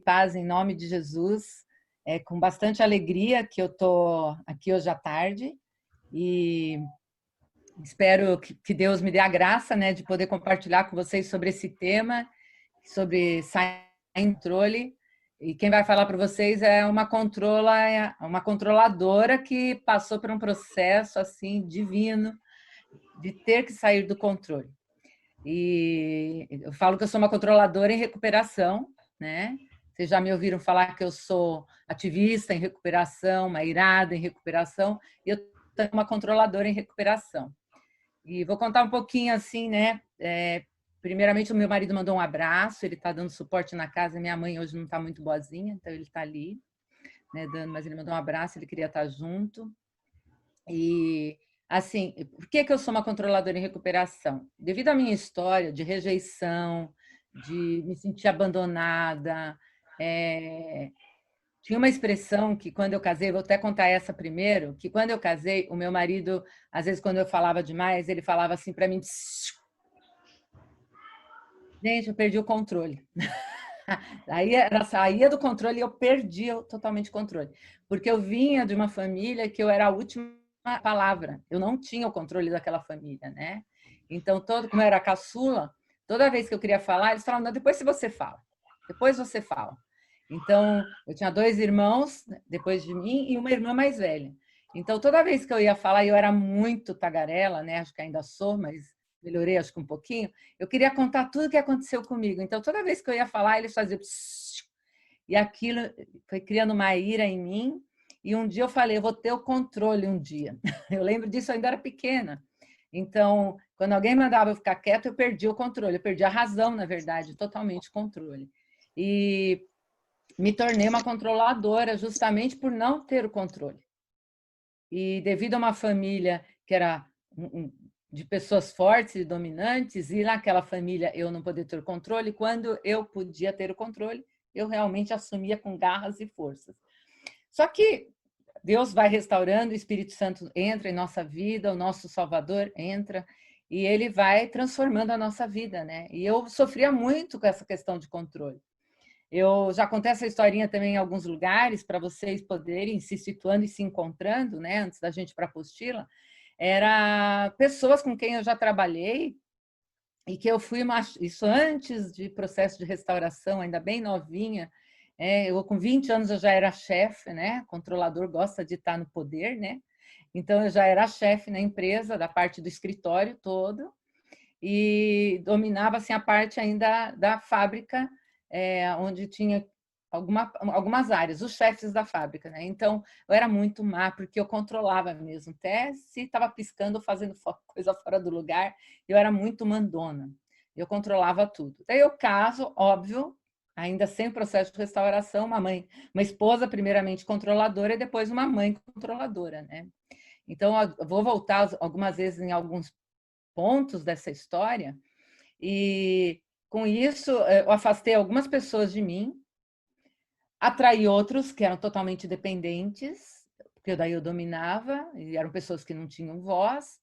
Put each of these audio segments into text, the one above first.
Paz em nome de Jesus, com bastante alegria que eu estou aqui hoje à tarde e espero que Deus me dê a graça, né, de poder compartilhar com vocês sobre esse tema, sobre sair em controle. E quem vai falar para vocês é uma controladora que passou por um processo assim divino de ter que sair do controle. E eu falo que eu sou uma controladora em recuperação, né? Vocês já me ouviram falar que eu sou ativista em recuperação, uma irada em recuperação, e eu sou uma controladora em recuperação. E vou contar um pouquinho assim, né? Primeiramente, o meu marido mandou um abraço, ele está dando suporte na casa, minha mãe hoje não está muito boazinha, então ele está ali, né, mas ele mandou um abraço, ele queria estar junto. E, assim, por que eu sou uma controladora em recuperação? Devido à minha história de rejeição, de me sentir abandonada, tinha uma expressão que quando eu casei, vou até contar essa primeiro, que quando eu casei, o meu marido, às vezes quando eu falava demais, ele falava assim para mim, gente, eu perdi o controle. Aí ela saía do controle e eu perdia totalmente o controle. Porque eu vinha de uma família que eu era a última palavra. Eu não tinha o controle daquela família, né? Então, como eu era caçula, toda vez que eu queria falar, eles falavam, não, depois você fala. Depois você fala. Então, eu tinha 2 irmãos depois de mim e uma irmã mais velha. Então, toda vez que eu ia falar, eu era muito tagarela, né? Acho que ainda sou, mas melhorei acho que um pouquinho. Eu queria contar tudo o que aconteceu comigo. Então, toda vez que eu ia falar, eles faziam psiu, e aquilo foi criando uma ira em mim. E um dia eu falei, eu vou ter o controle um dia. Eu lembro disso, eu ainda era pequena. Então, quando alguém mandava eu ficar quieta, eu perdi o controle, eu perdi a razão, na verdade, totalmente o controle. E me tornei uma controladora justamente por não ter o controle. E devido a uma família que era de pessoas fortes e dominantes, e naquela família eu não poder ter o controle, quando eu podia ter o controle, eu realmente assumia com garras e forças. Só que Deus vai restaurando, o Espírito Santo entra em nossa vida, o nosso Salvador entra, e ele vai transformando a nossa vida, né? E eu sofria muito com essa questão de controle. Eu já contei essa historinha também em alguns lugares para vocês poderem se situando e se encontrando, né? Antes da gente ir para a apostila, era pessoas com quem eu já trabalhei e que eu fui isso antes de processo de restauração, ainda bem novinha. Eu com 20 anos eu já era chefe, né? Controlador gosta de estar no poder, né? Então eu já era chefe na empresa, da parte do escritório todo e dominava assim a parte ainda da fábrica, onde tinha algumas áreas, os chefes da fábrica, né? Então eu era muito má porque eu controlava mesmo, até se estava piscando ou fazendo coisa fora do lugar, eu era muito mandona, eu controlava tudo. Daí eu caso, óbvio, ainda sem processo de restauração, uma esposa primeiramente controladora e depois uma mãe controladora, né? Então eu vou voltar algumas vezes em alguns pontos dessa história, e com isso eu afastei algumas pessoas de mim, atraí outros que eram totalmente dependentes, porque daí eu dominava, e eram pessoas que não tinham voz,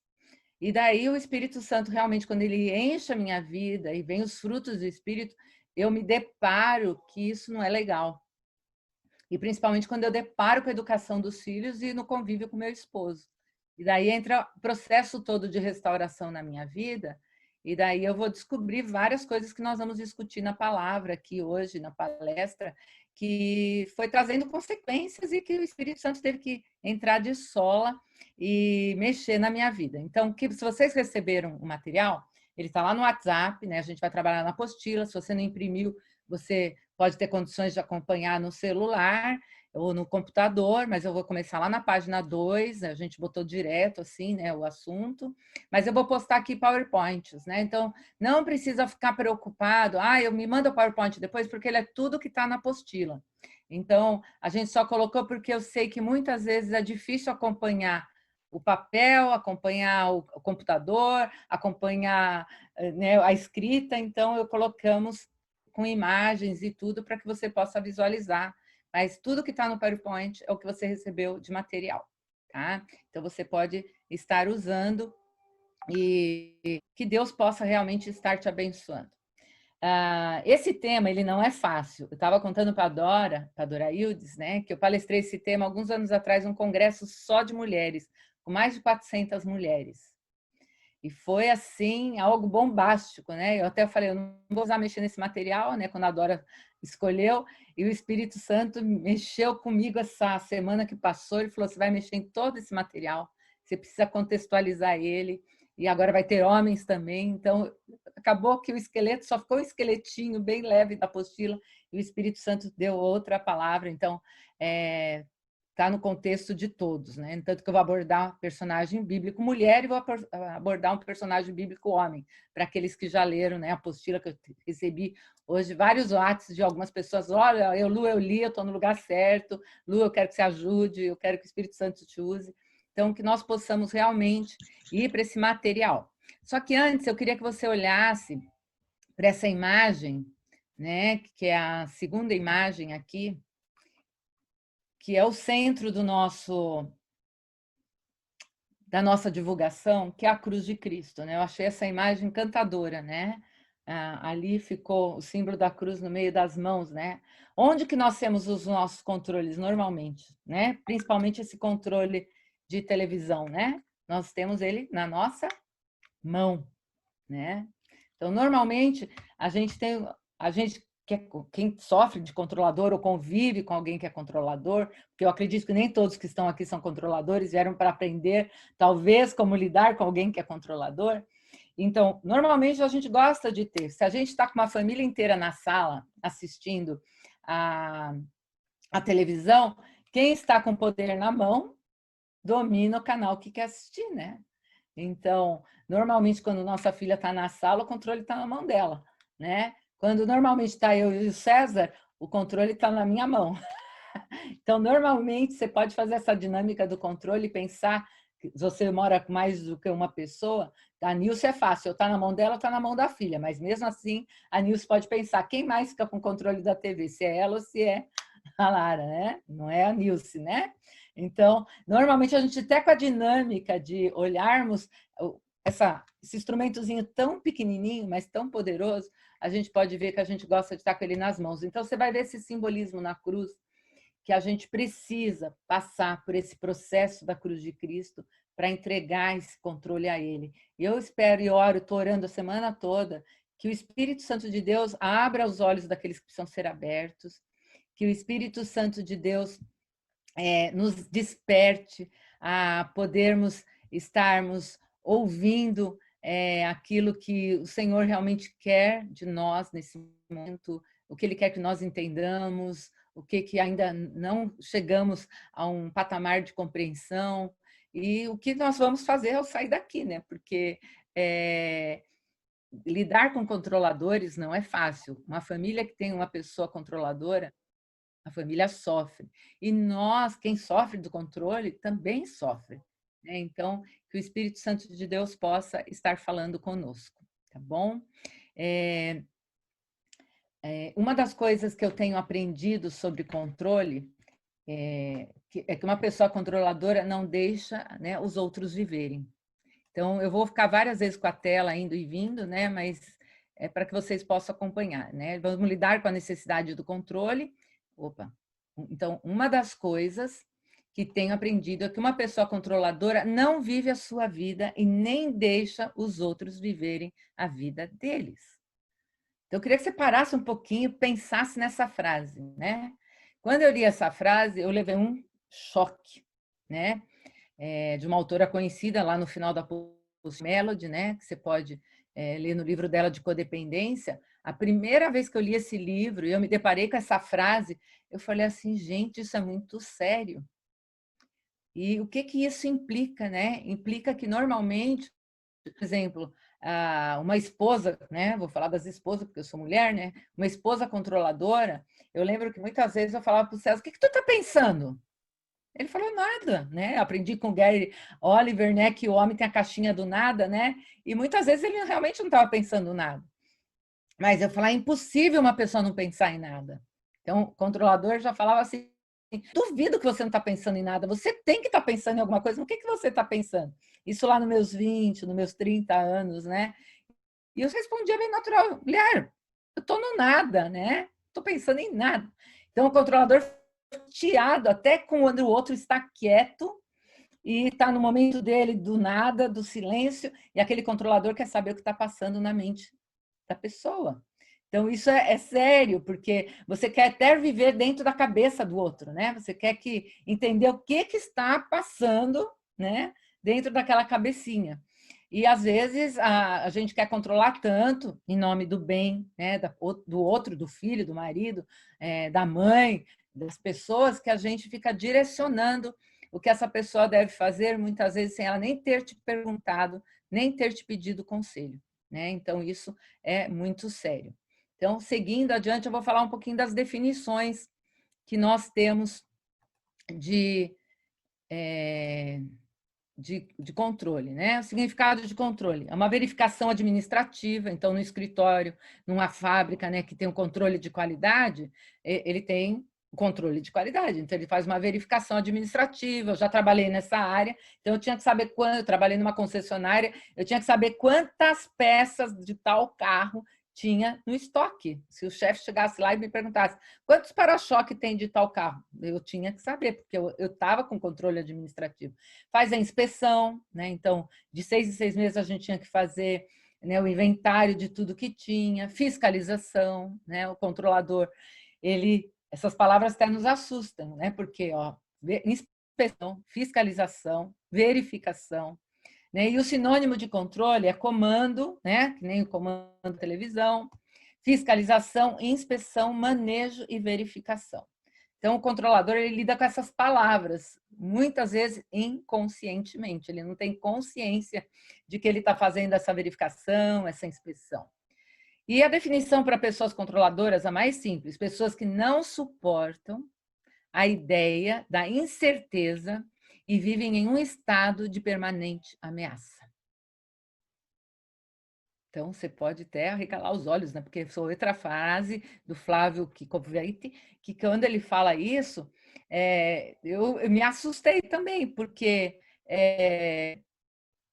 e daí o Espírito Santo realmente, quando ele enche a minha vida e vem os frutos do Espírito, eu me deparo que isso não é legal. E principalmente quando eu deparo com a educação dos filhos e no convívio com meu esposo. E daí entra o processo todo de restauração na minha vida, e daí eu vou descobrir várias coisas que nós vamos discutir na palavra aqui hoje, na palestra, que foi trazendo consequências e que o Espírito Santo teve que entrar de sola e mexer na minha vida. Então, se vocês receberam o material, ele está lá no WhatsApp, né? A gente vai trabalhar na apostila, se você não imprimiu, você pode ter condições de acompanhar no celular ou no computador, mas eu vou começar lá na página 2, a gente botou direto assim, né, o assunto, mas eu vou postar aqui PowerPoints, né? Então, não precisa ficar preocupado, eu me manda o PowerPoint depois, porque ele é tudo que está na apostila. Então, a gente só colocou porque eu sei que muitas vezes é difícil acompanhar o papel, acompanhar o computador, acompanhar, né, a escrita, então eu colocamos com imagens e tudo para que você possa visualizar. Mas tudo que está no PowerPoint é o que você recebeu de material, tá? Então você pode estar usando e que Deus possa realmente estar te abençoando. Esse tema, ele não é fácil. Eu estava contando para a Dora Hildes, né, que eu palestrei esse tema alguns anos atrás num congresso só de mulheres, com mais de 400 mulheres. E foi, assim, algo bombástico, né? Eu até falei, eu não vou usar mexer nesse material, né? Quando a Dora escolheu, e o Espírito Santo mexeu comigo essa semana que passou, ele falou, você vai mexer em todo esse material, você precisa contextualizar ele, e agora vai ter homens também, então acabou que o esqueleto só ficou um esqueletinho bem leve da apostila, e o Espírito Santo deu outra palavra, então está no contexto de todos, né? Tanto que eu vou abordar um personagem bíblico mulher e vou abordar um personagem bíblico homem, para aqueles que já leram, né, a apostila que eu recebi hoje, vários WhatsApps de algumas pessoas, olha, Lu, eu li, eu estou no lugar certo, Lu, eu quero que você ajude, eu quero que o Espírito Santo te use. Então, que nós possamos realmente ir para esse material. Só que antes, eu queria que você olhasse para essa imagem, né, que é a segunda imagem aqui, que é o centro da nossa divulgação, que é a cruz de Cristo, né? Eu achei essa imagem encantadora, né? Ali ficou o símbolo da cruz no meio das mãos, né? Onde que nós temos os nossos controles normalmente, né? Principalmente esse controle de televisão, né? Nós temos ele na nossa mão, né? Então, normalmente, a gente quem sofre de controlador ou convive com alguém que é controlador, porque eu acredito que nem todos que estão aqui são controladores, vieram para aprender, talvez, como lidar com alguém que é controlador. Então, normalmente a gente gosta de ter, se a gente está com uma família inteira na sala assistindo a televisão, quem está com o poder na mão domina o canal que quer assistir, né? Então, normalmente, quando nossa filha está na sala, o controle está na mão dela, né? Quando normalmente está eu e o César, o controle está na minha mão. Então, normalmente, você pode fazer essa dinâmica do controle e pensar que você mora com mais do que uma pessoa. A Nilce é fácil, eu está na mão dela, está na mão da filha, mas mesmo assim, a Nilce pode pensar quem mais fica com o controle da TV, se é ela ou se é a Lara, né? Não é a Nilce, né? Então, normalmente a gente até com a dinâmica de olharmos esse instrumentozinho tão pequenininho, mas tão poderoso, a gente pode ver que a gente gosta de estar com ele nas mãos. Então, você vai ver esse simbolismo na cruz, que a gente precisa passar por esse processo da cruz de Cristo para entregar esse controle a Ele. E eu espero e oro, estou orando a semana toda, que o Espírito Santo de Deus abra os olhos daqueles que precisam ser abertos, que o Espírito Santo de Deus nos desperte a podermos estarmos ouvindo aquilo que o Senhor realmente quer de nós nesse momento, o que Ele quer que nós entendamos, o que ainda não chegamos a um patamar de compreensão, e o que nós vamos fazer ao sair daqui, né? Porque lidar com controladores não é fácil. Uma família que tem uma pessoa controladora, a família sofre. E nós, quem sofre do controle, também sofre, né? Então, que o Espírito Santo de Deus possa estar falando conosco, tá bom? Uma das coisas que eu tenho aprendido sobre controle é que uma pessoa controladora não deixa, né, os outros viverem. Então, eu vou ficar várias vezes com a tela indo e vindo, né? Mas é para que vocês possam acompanhar, né? Vamos lidar com a necessidade do controle. Opa! Então, uma das coisas que tenho aprendido é que uma pessoa controladora não vive a sua vida e nem deixa os outros viverem a vida deles. Então, eu queria que você parasse um pouquinho e pensasse nessa frase, né? Quando eu li essa frase, eu levei um choque, né? De uma autora conhecida lá no final da Post Melody, né? Que você pode ler no livro dela de codependência. A primeira vez que eu li esse livro e eu me deparei com essa frase, eu falei assim, gente, isso é muito sério. E o que que isso implica, né? Implica que normalmente, por exemplo, uma esposa, né? Vou falar das esposas porque eu sou mulher, né? Uma esposa controladora. Eu lembro que muitas vezes eu falava para o César: "O que que tu tá pensando?" Ele falou nada, né? Aprendi com o Gary Oliver, né, que o homem tem a caixinha do nada, né? E muitas vezes ele realmente não estava pensando nada. Mas eu falava, é impossível uma pessoa não pensar em nada. Então, o controlador já falava assim, duvido que você não está pensando em nada, você tem que estar pensando em alguma coisa, no que você está pensando? Isso lá nos meus 20, nos meus 30 anos, né? E eu respondia bem natural, mulher, eu estou no nada, né? Estou pensando em nada. Então, o controlador fica chateado até quando o outro está quieto e está no momento dele do nada, do silêncio, e aquele controlador quer saber o que está passando na mente da pessoa. Então, isso é sério, porque você quer até viver dentro da cabeça do outro, né? Você quer entender o que está passando, né? Dentro daquela cabecinha. E, às vezes, a gente quer controlar tanto em nome do bem, né? Do outro, do filho, do marido, da mãe, das pessoas, que a gente fica direcionando o que essa pessoa deve fazer, muitas vezes sem ela nem ter te perguntado, nem ter te pedido conselho, né? Então, isso é muito sério. Então, seguindo adiante, eu vou falar um pouquinho das definições que nós temos de, de controle, né? O significado de controle é uma verificação administrativa. Então, no escritório, numa fábrica, né, que tem um controle de qualidade, ele tem o controle de qualidade. Então, ele faz uma verificação administrativa. Eu já trabalhei nessa área, então eu tinha que saber quando. Eu trabalhei numa concessionária, eu tinha que saber quantas peças de tal carro tinha no estoque. Se o chefe chegasse lá e me perguntasse quantos para-choque tem de tal carro, eu tinha que saber, porque eu estava com controle administrativo. Faz a inspeção, né? Então, de 6 em 6 meses a gente tinha que fazer, né, o inventário de tudo que tinha, fiscalização, né? O controlador, essas palavras até nos assustam, né? Porque, ó, inspeção, fiscalização, verificação, né? E o sinônimo de controle é comando, né? Que nem o comando da televisão, fiscalização, inspeção, manejo e verificação. Então, o controlador, ele lida com essas palavras, muitas vezes inconscientemente. Ele não tem consciência de que ele está fazendo essa verificação, essa inspeção. E a definição para pessoas controladoras, a mais simples: pessoas que não suportam a ideia da incerteza e vivem em um estado de permanente ameaça. Então, você pode até arregalar os olhos, né? Porque foi outra frase do Flávio Kikoveiti, que quando ele fala isso, eu me assustei também, porque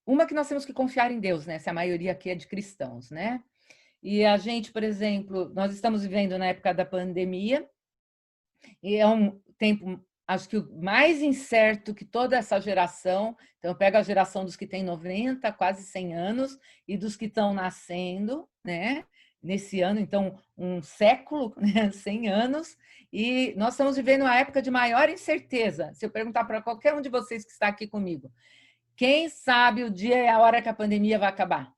uma que nós temos que confiar em Deus, né? Se a maioria aqui é de cristãos, né? E a gente, por exemplo, nós estamos vivendo na época da pandemia, e é um tempo, acho que o mais incerto que toda essa geração. Então, eu pego a geração dos que têm 90, quase 100 anos, e dos que estão nascendo, né? Nesse ano, então, um século, né? 100 anos, e nós estamos vivendo uma época de maior incerteza. Se eu perguntar para qualquer um de vocês que está aqui comigo, quem sabe o dia e a hora que a pandemia vai acabar?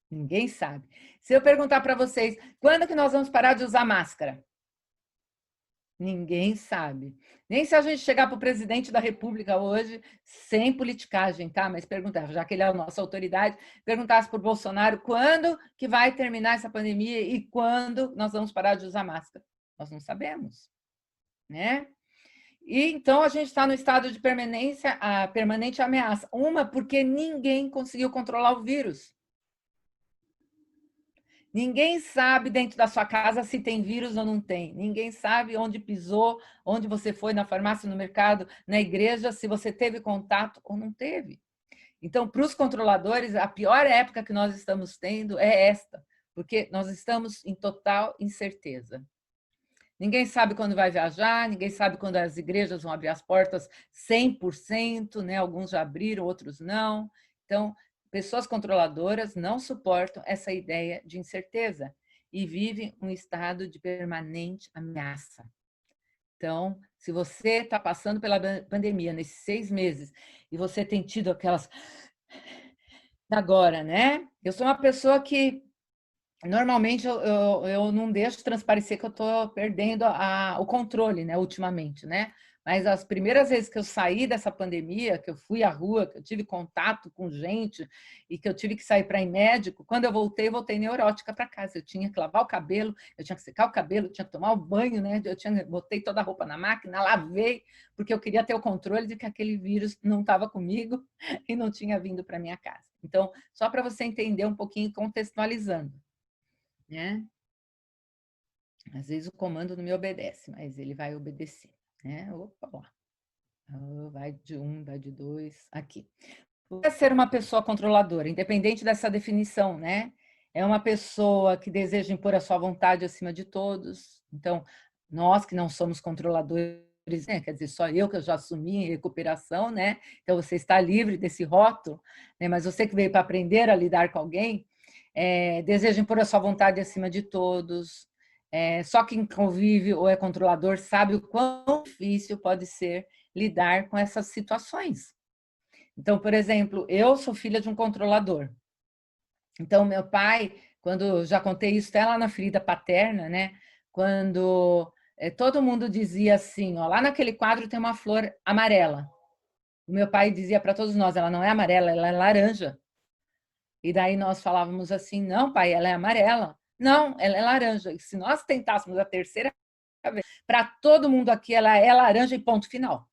Ninguém sabe. Se eu perguntar para vocês, quando que nós vamos parar de usar máscara? Ninguém sabe. Nem se a gente chegar para o presidente da República hoje, sem politicagem, tá? Mas perguntar, já que ele é a nossa autoridade, perguntasse para o Bolsonaro quando que vai terminar essa pandemia e quando nós vamos parar de usar máscara. Nós não sabemos, né? E então a gente está no estado de permanência, a permanente ameaça. Uma, porque ninguém conseguiu controlar o vírus. Ninguém sabe dentro da sua casa se tem vírus ou não tem. Ninguém sabe onde pisou, onde você foi na farmácia, no mercado, na igreja, se você teve contato ou não teve. Então, para os controladores, a pior época que nós estamos tendo é esta, porque nós estamos em total incerteza. Ninguém sabe quando vai viajar, ninguém sabe quando as igrejas vão abrir as portas 100%, né? Alguns já abriram, outros não. Então, pessoas controladoras não suportam essa ideia de incerteza e vivem um estado de permanente ameaça. Então, se você está passando pela pandemia nesses 6 meses e você tem tido aquelas agora, né? Eu sou uma pessoa que normalmente eu não deixo transparecer que eu estou perdendo o controle, né, ultimamente, né? Mas as primeiras vezes que eu saí dessa pandemia, que eu fui à rua, que eu tive contato com gente e que eu tive que sair para ir médico, quando eu voltei neurótica para casa. Eu tinha que lavar o cabelo, eu tinha que secar o cabelo, eu tinha que tomar o banho, né? Botei toda a roupa na máquina, lavei, porque eu queria ter o controle de que aquele vírus não estava comigo e não tinha vindo para minha casa. Então, só para você entender um pouquinho, contextualizando, né? Às vezes o comando não me obedece, mas ele vai obedecer, né? Opa, lá. Vai de 1, vai de 2, aqui. O que é ser uma pessoa controladora, independente dessa definição, né? É uma pessoa que deseja impor a sua vontade acima de todos. Então, nós que não somos controladores, né? Quer dizer, só eu que eu já assumi em recuperação, né? Então, você está livre desse rótulo, né? Mas você que veio para aprender a lidar com alguém, deseja impor a sua vontade acima de todos. Só quem convive ou é controlador sabe o quão difícil pode ser lidar com essas situações. Então, por exemplo, eu sou filha de um controlador. Então, meu pai, quando já contei isso até lá na ferida paterna, né? Quando todo mundo dizia assim, ó, lá naquele quadro tem uma flor amarela. O meu pai dizia para todos nós, ela não é amarela, ela é laranja. E daí nós falávamos assim, não, pai, ela é amarela. Não, ela é laranja. E se nós tentássemos a terceira vez, para todo mundo aqui ela é laranja e ponto final.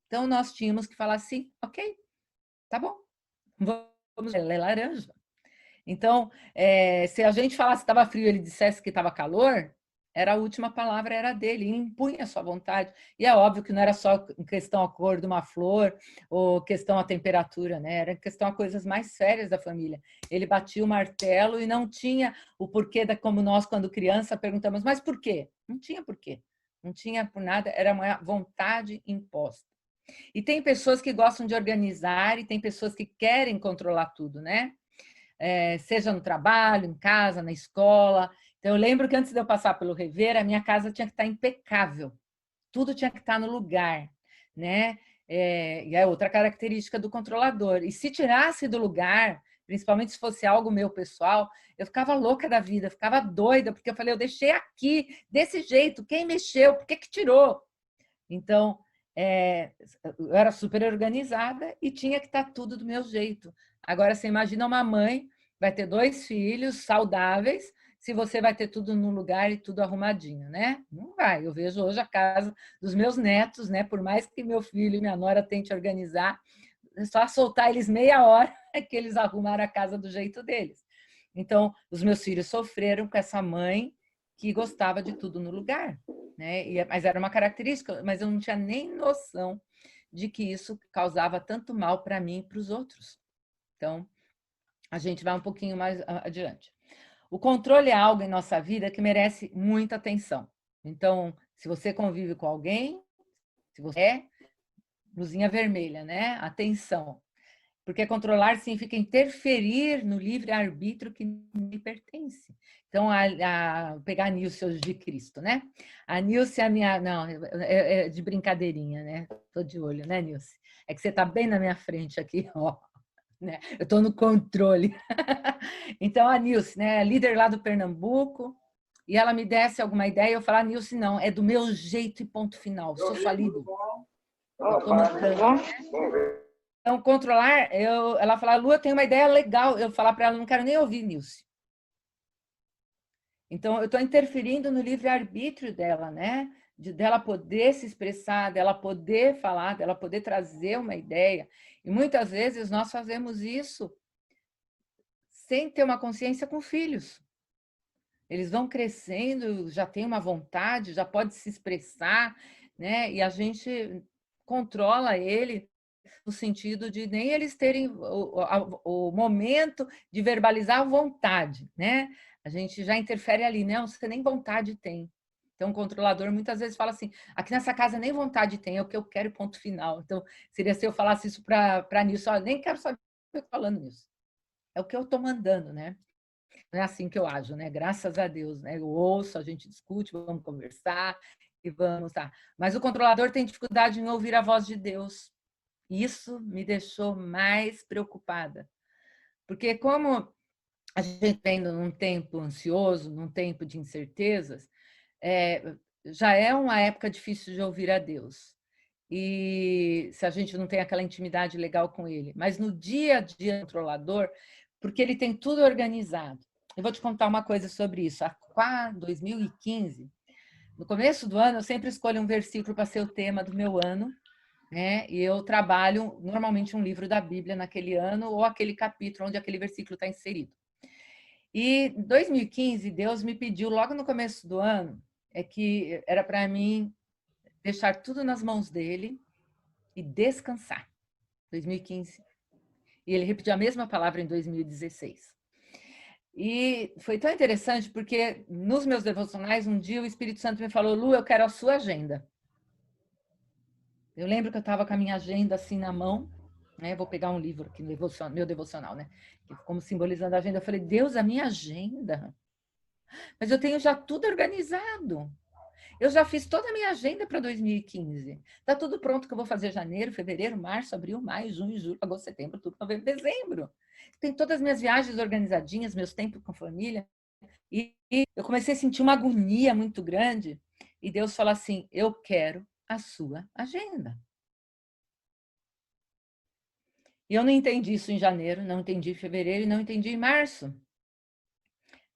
Então nós tínhamos que falar assim, ok, tá bom, vamos, ela é laranja. Então, se a gente falasse que estava frio e ele dissesse que estava calor, era a última palavra era dele, ele impunha a sua vontade. E é óbvio que não era só questão a cor de uma flor ou questão a temperatura, né? Era questão a coisas mais sérias da família. Ele batia o martelo e não tinha o porquê, como nós, quando criança, perguntamos, mas por quê? Não tinha porquê. Não tinha por nada, era uma vontade imposta. E tem pessoas que gostam de organizar e tem pessoas que querem controlar tudo, né? Seja no trabalho, em casa, na escola. Então, eu lembro que antes de eu passar pelo Rever, a minha casa tinha que estar impecável. Tudo tinha que estar no lugar, né? E é outra característica do controlador. E se tirasse do lugar, principalmente se fosse algo meu pessoal, eu ficava louca da vida, ficava doida, porque eu falei, eu deixei aqui, desse jeito, quem mexeu? Por que que tirou? Então, eu era super organizada e tinha que estar tudo do meu jeito. Agora, você imagina uma mãe, vai ter 2 filhos saudáveis, se você vai ter tudo no lugar e tudo arrumadinho, né? Não vai. Eu vejo hoje a casa dos meus netos, né? Por mais que meu filho e minha nora tentem organizar, é só soltar eles meia hora que eles arrumaram a casa do jeito deles. Então, os meus filhos sofreram com essa mãe que gostava de tudo no lugar, né? Mas era uma característica, mas eu não tinha nem noção de que isso causava tanto mal para mim e para os outros. Então, a gente vai um pouquinho mais adiante. O controle é algo em nossa vida que merece muita atenção. Então, se você convive com alguém, se você luzinha vermelha, né? Atenção. Porque controlar significa interferir no livre-arbítrio que me pertence. Então, pegar a Nilce hoje de Cristo, né? A Nilce é a minha... Não, é de brincadeirinha, né? Estou de olho, né, Nilce? É que você está bem na minha frente aqui, ó. Né? Eu estou no controle. Então, a Nilce, né? Líder lá do Pernambuco, e ela me desse alguma ideia, eu falar, Nilce, não, é do meu jeito e ponto final. Sou sua líder. Eu estou mandando, né? Então, controlar, ela fala, Lua, tem uma ideia legal. Eu falar para ela, não quero nem ouvir, Nilce. Então, eu estou interferindo no livre-arbítrio dela, né? Dela poder se expressar, dela poder falar, dela poder trazer uma ideia. E muitas vezes nós fazemos isso sem ter uma consciência com filhos. Eles vão crescendo, já tem uma vontade, já pode se expressar, né? E a gente controla ele no sentido de nem eles terem o momento de verbalizar a vontade, né? A gente já interfere ali, não, você nem vontade tem. Então, o controlador muitas vezes fala assim, aqui nessa casa nem vontade tem, é o que eu quero, ponto final. Então, seria se eu falasse isso para a Nilson, nem quero saber o que eu estou falando nisso. É o que eu estou mandando, né? Não é assim que eu ajo, né? Graças a Deus, né? Eu ouço, a gente discute, vamos conversar e vamos, tá? Mas o controlador tem dificuldade em ouvir a voz de Deus. Isso me deixou mais preocupada, porque como a gente vem num tempo ansioso, num tempo de incertezas, já é uma época difícil de ouvir a Deus. E se a gente não tem aquela intimidade legal com ele, mas no dia a dia controlador, porque ele tem tudo organizado. Eu vou te contar uma coisa sobre isso. Há 2015, no começo do ano, eu sempre escolho um versículo para ser o tema do meu ano, né? E eu trabalho normalmente um livro da Bíblia naquele ano ou aquele capítulo onde aquele versículo está inserido. E em 2015, Deus me pediu logo no começo do ano, que era para mim deixar tudo nas mãos dele e descansar. 2015. E ele repetiu a mesma palavra em 2016. E foi tão interessante porque nos meus devocionais, um dia o Espírito Santo me falou: Lu, eu quero a sua agenda. Eu lembro que eu estava com a minha agenda assim na mão, né? Vou pegar um livro aqui, meu devocional, né? Como simbolizando a agenda. Eu falei: Deus, a minha agenda? Mas eu tenho já tudo organizado. Eu já fiz toda a minha agenda para 2015. Está tudo pronto que eu vou fazer janeiro, fevereiro, março, abril, maio, junho, julho, agosto, setembro, outubro, novembro, dezembro. Tem todas as minhas viagens organizadinhas, meus tempos com família. E eu comecei a sentir uma agonia muito grande. E Deus fala assim: eu quero a sua agenda. E eu não entendi isso em janeiro, não entendi em fevereiro e não entendi em março.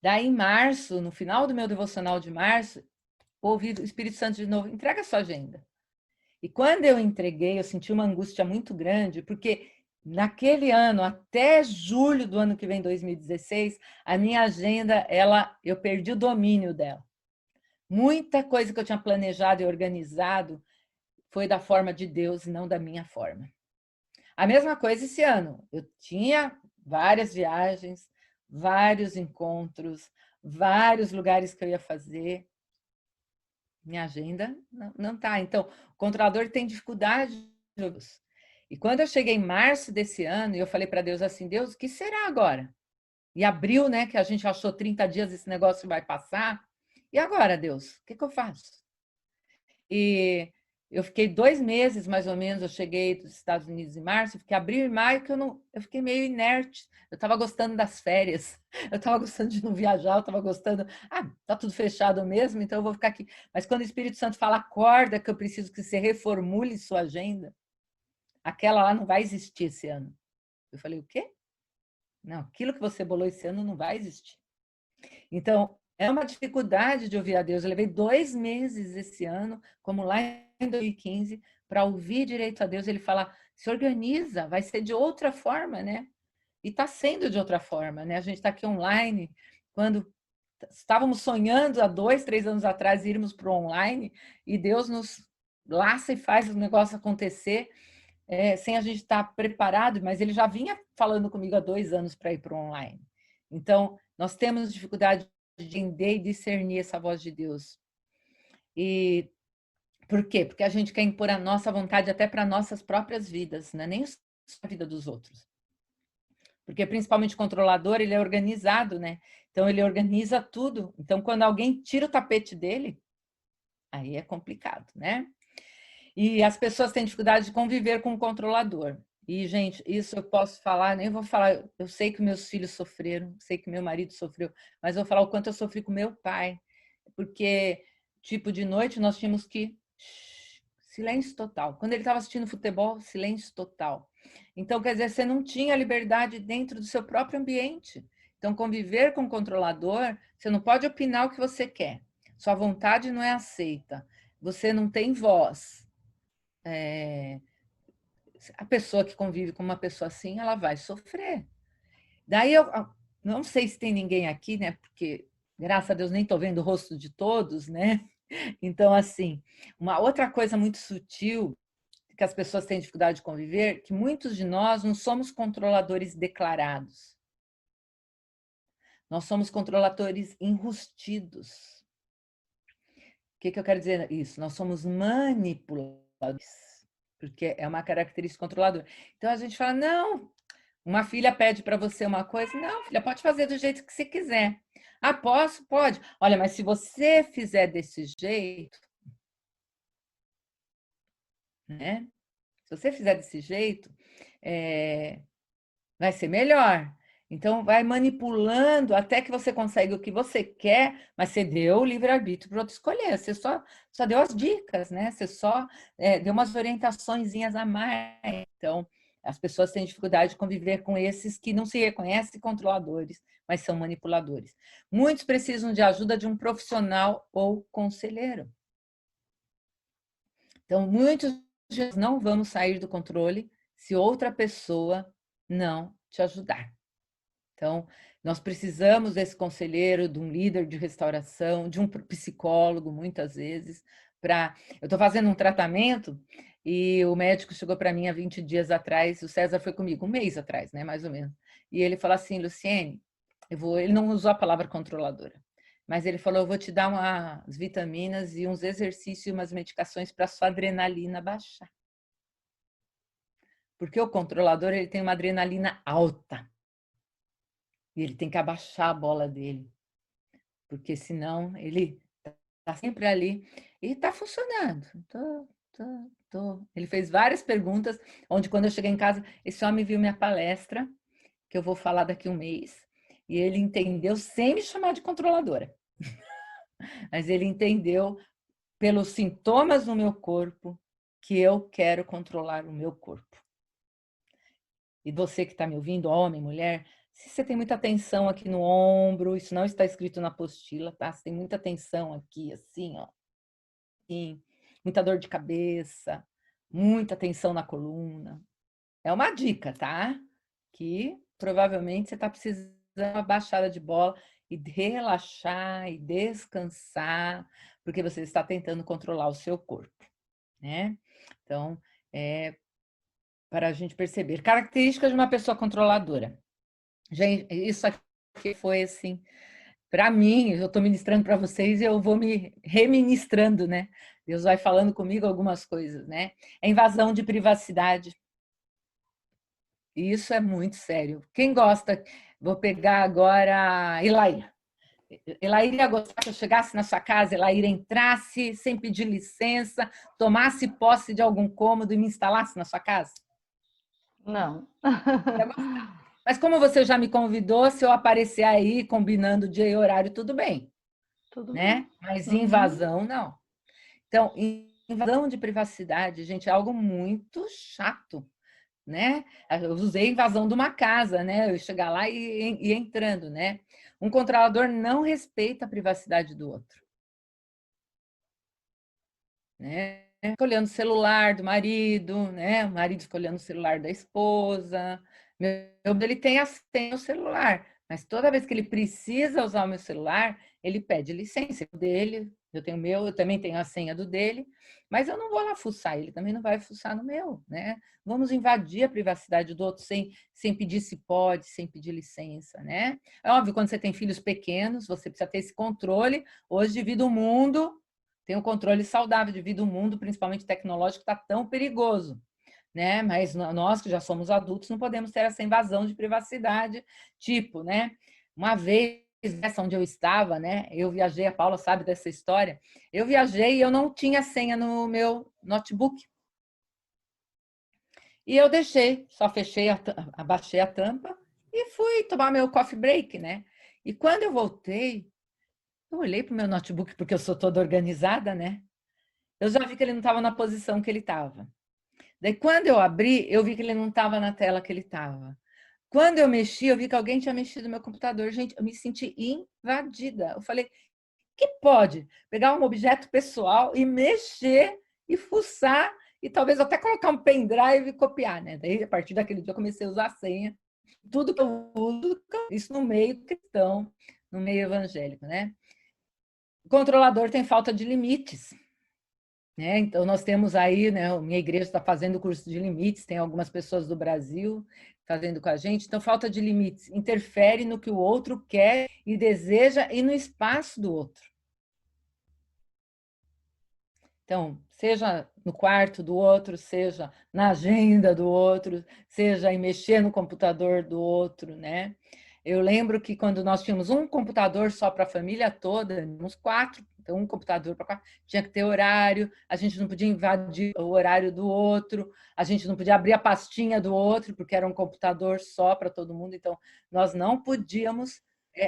Daí, em março, no final do meu devocional de março, ouvi o Espírito Santo de novo: entrega a sua agenda. E quando eu entreguei, eu senti uma angústia muito grande, porque naquele ano, até julho do ano que vem, 2016, a minha agenda, eu perdi o domínio dela. Muita coisa que eu tinha planejado e organizado foi da forma de Deus e não da minha forma. A mesma coisa esse ano. Eu tinha várias viagens, vários encontros, vários lugares que eu ia fazer. Minha agenda não tá. Então, o controlador tem dificuldade. E quando eu cheguei em março desse ano, eu falei para Deus assim: Deus, o que será agora? E abril, né, que a gente achou 30 dias esse negócio vai passar. E agora, Deus, o que eu faço? E eu fiquei 2 meses, mais ou menos, eu cheguei dos Estados Unidos em março, fiquei abril e maio, que eu fiquei meio inerte. Eu estava gostando das férias, eu estava gostando de não viajar, eu estava gostando, tá tudo fechado mesmo, então eu vou ficar aqui. Mas quando o Espírito Santo fala, acorda, que eu preciso que você reformule sua agenda, aquela lá não vai existir esse ano. Eu falei, o quê? Não, aquilo que você bolou esse ano não vai existir. Então, é uma dificuldade de ouvir a Deus. Eu levei 2 meses esse ano, como lá em 2015, para ouvir direito a Deus. Ele fala, se organiza, vai ser de outra forma, né? E está sendo de outra forma, né? A gente está aqui online, quando estávamos sonhando há 2, 3 anos atrás irmos para o online, e Deus nos laça e faz o negócio acontecer, sem a gente estar preparado, mas ele já vinha falando comigo há 2 anos para ir para o online. Então, nós temos dificuldade de entender e discernir essa voz de Deus. E por quê? Porque a gente quer impor a nossa vontade até para nossas próprias vidas, né? Nem a vida dos outros. Porque principalmente o controlador, ele é organizado, né? Então ele organiza tudo. Então quando alguém tira o tapete dele, aí é complicado, né? E as pessoas têm dificuldade de conviver com o controlador. E, gente, isso eu posso falar, nem vou falar, eu sei que meus filhos sofreram, sei que meu marido sofreu, mas eu vou falar o quanto eu sofri com meu pai. Porque, tipo, de noite nós tínhamos que silêncio total. Quando ele estava assistindo futebol, silêncio total. Então, quer dizer, você não tinha liberdade dentro do seu próprio ambiente. Então, conviver com o controlador, você não pode opinar o que você quer. Sua vontade não é aceita. Você não tem voz. A pessoa que convive com uma pessoa assim, ela vai sofrer. Daí eu não sei se tem ninguém aqui, né? Porque, graças a Deus, nem estou vendo o rosto de todos, né? Então, assim, uma outra coisa muito sutil que as pessoas têm dificuldade de conviver, que muitos de nós não somos controladores declarados. Nós somos controladores enrustidos. O que eu quero dizer isso? Nós somos manipuladores, porque é uma característica controladora. Então a gente fala, não, uma filha pede para você uma coisa, não, filha, pode fazer do jeito que você quiser. Ah, posso? Pode. Olha, mas se você fizer desse jeito, né? Se você fizer desse jeito, vai ser melhor. Então, vai manipulando até que você consegue o que você quer, mas você deu o livre-arbítrio para outro escolher. Você só deu as dicas, né? Você só deu umas orientaçõezinhas a mais. Então, as pessoas têm dificuldade de conviver com esses que não se reconhecem controladores, mas são manipuladores. Muitos precisam de ajuda de um profissional ou conselheiro. Então, muitos não vamos sair do controle se outra pessoa não te ajudar. Então, nós precisamos desse conselheiro, de um líder de restauração, de um psicólogo, muitas vezes, para... Eu estou fazendo um tratamento e o médico chegou para mim há 20 dias atrás, o César foi comigo, um mês atrás, né, mais ou menos. E ele falou assim, Luciene, Ele não usou a palavra controladora, mas ele falou, eu vou te dar umas vitaminas e uns exercícios e umas medicações para sua adrenalina baixar. Porque o controlador, ele tem uma adrenalina alta. E ele tem que abaixar a bola dele. Porque senão ele está sempre ali. E está funcionando. Ele fez várias perguntas, onde quando eu cheguei em casa, esse homem viu minha palestra, que eu vou falar daqui a um mês, e ele entendeu, sem me chamar de controladora, mas ele entendeu pelos sintomas no meu corpo que eu quero controlar o meu corpo. E você que está me ouvindo, homem, mulher, se você tem muita tensão aqui no ombro, isso não está escrito na apostila, tá? Você tem muita tensão aqui, assim, ó. Assim, muita dor de cabeça, muita tensão na coluna. É uma dica, tá? Que provavelmente você está precisando de uma baixada de bola e relaxar e descansar, porque você está tentando controlar o seu corpo, né? Então, para a gente perceber. Características de uma pessoa controladora. Gente, isso aqui foi assim, para mim, eu estou ministrando para vocês e eu vou me reministrando, né? Deus vai falando comigo algumas coisas, né? É invasão de privacidade. E isso é muito sério. Quem gosta, vou pegar agora a Elaíra. Elaíra ia gostar que eu chegasse na sua casa, Elaíra entrasse sem pedir licença, tomasse posse de algum cômodo e me instalasse na sua casa? Não. Mas como você já me convidou, se eu aparecer aí combinando dia e horário, tudo bem, Tudo bem. né? Mas Uhum. invasão, não. Então, invasão de privacidade, gente, é algo muito chato, né? Eu usei invasão de uma casa, né? Eu chegar lá e entrando, né? Um controlador não respeita a privacidade do outro, né? Fica olhando o celular do marido, né? O marido fica olhando o celular da esposa. Ele tem a senha no celular, mas toda vez que ele precisa usar o meu celular, ele pede licença dele. Eu tenho o meu, eu também tenho a senha do dele, mas eu não vou lá fuçar, ele também não vai fuçar no meu, né? Vamos invadir a privacidade do outro sem pedir se pode, sem pedir licença, né? É óbvio, quando você tem filhos pequenos, você precisa ter esse controle. Hoje, devido ao mundo, tem um controle saudável devido ao mundo, principalmente tecnológico, está tão perigoso, né? Mas nós que já somos adultos não podemos ter essa invasão de privacidade, tipo, né? Uma vez nessa onde eu estava, né? Eu viajei, a Paula sabe dessa história. Eu viajei e eu não tinha senha no meu notebook. E eu deixei, só fechei, abaixei a tampa e fui tomar meu coffee break, né? E quando eu voltei, eu olhei para o meu notebook, porque eu sou toda organizada, né? Eu já vi que ele não estava na posição que ele estava. Daí, quando eu abri, eu vi que ele não estava na tela que ele estava. Quando eu mexi, eu vi que alguém tinha mexido no meu computador. Gente, eu me senti invadida. Eu falei, que pode pegar um objeto pessoal e mexer e fuçar e talvez até colocar um pendrive e copiar, né? Daí, a partir daquele dia, eu comecei a usar a senha. Tudo que eu uso, isso no meio cristão, no meio evangélico, né? O controlador tem falta de limites. Né? Então, nós temos aí, né, minha igreja está fazendo o curso de limites, tem algumas pessoas do Brasil fazendo com a gente. Então, falta de limites interfere no que o outro quer e deseja e no espaço do outro. Então, seja no quarto do outro, seja na agenda do outro, seja em mexer no computador do outro, né? Eu lembro que quando nós tínhamos um computador só para a família toda, uns 4, então um computador para 4, tinha que ter horário, a gente não podia invadir o horário do outro, a gente não podia abrir a pastinha do outro, porque era um computador só para todo mundo, então nós não podíamos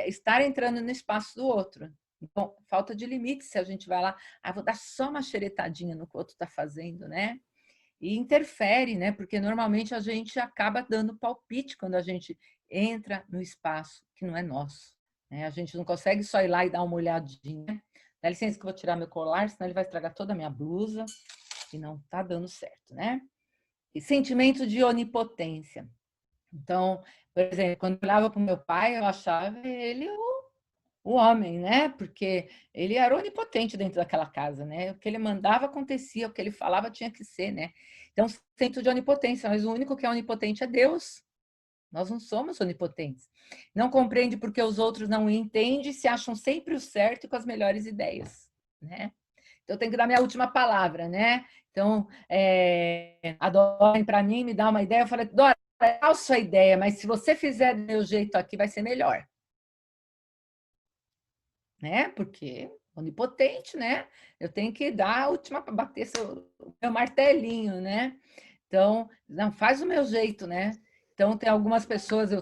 estar entrando no espaço do outro. Então, falta de limite se a gente vai lá, vou dar só uma xeretadinha no que o outro está fazendo, né? E interfere, né? Porque normalmente a gente acaba dando palpite quando a gente entra no espaço que não é nosso. Né? A gente não consegue só ir lá e dar uma olhadinha. Dá licença que eu vou tirar meu colar, senão ele vai estragar toda a minha blusa e não está dando certo, né? E sentimento de onipotência. Então, por exemplo, quando eu olhava para o meu pai, eu achava ele o homem, né? Porque ele era onipotente dentro daquela casa, né? O que ele mandava acontecia, o que ele falava tinha que ser, né? Então, centro de onipotência, mas o único que é onipotente é Deus, Nós não somos onipotentes. Não compreende porque os outros não entendem e se acham sempre o certo e com as melhores ideias, né? Então, eu tenho que dar minha última palavra, né? Então, a Dora, para mim, me dá uma ideia. Eu falei, Dora, é a sua ideia, mas se você fizer do meu jeito aqui, vai ser melhor. Né? Porque onipotente, né? Eu tenho que dar a última, bater o meu martelinho, né? Então, não, faz o meu jeito, né? Então, tem algumas pessoas, eu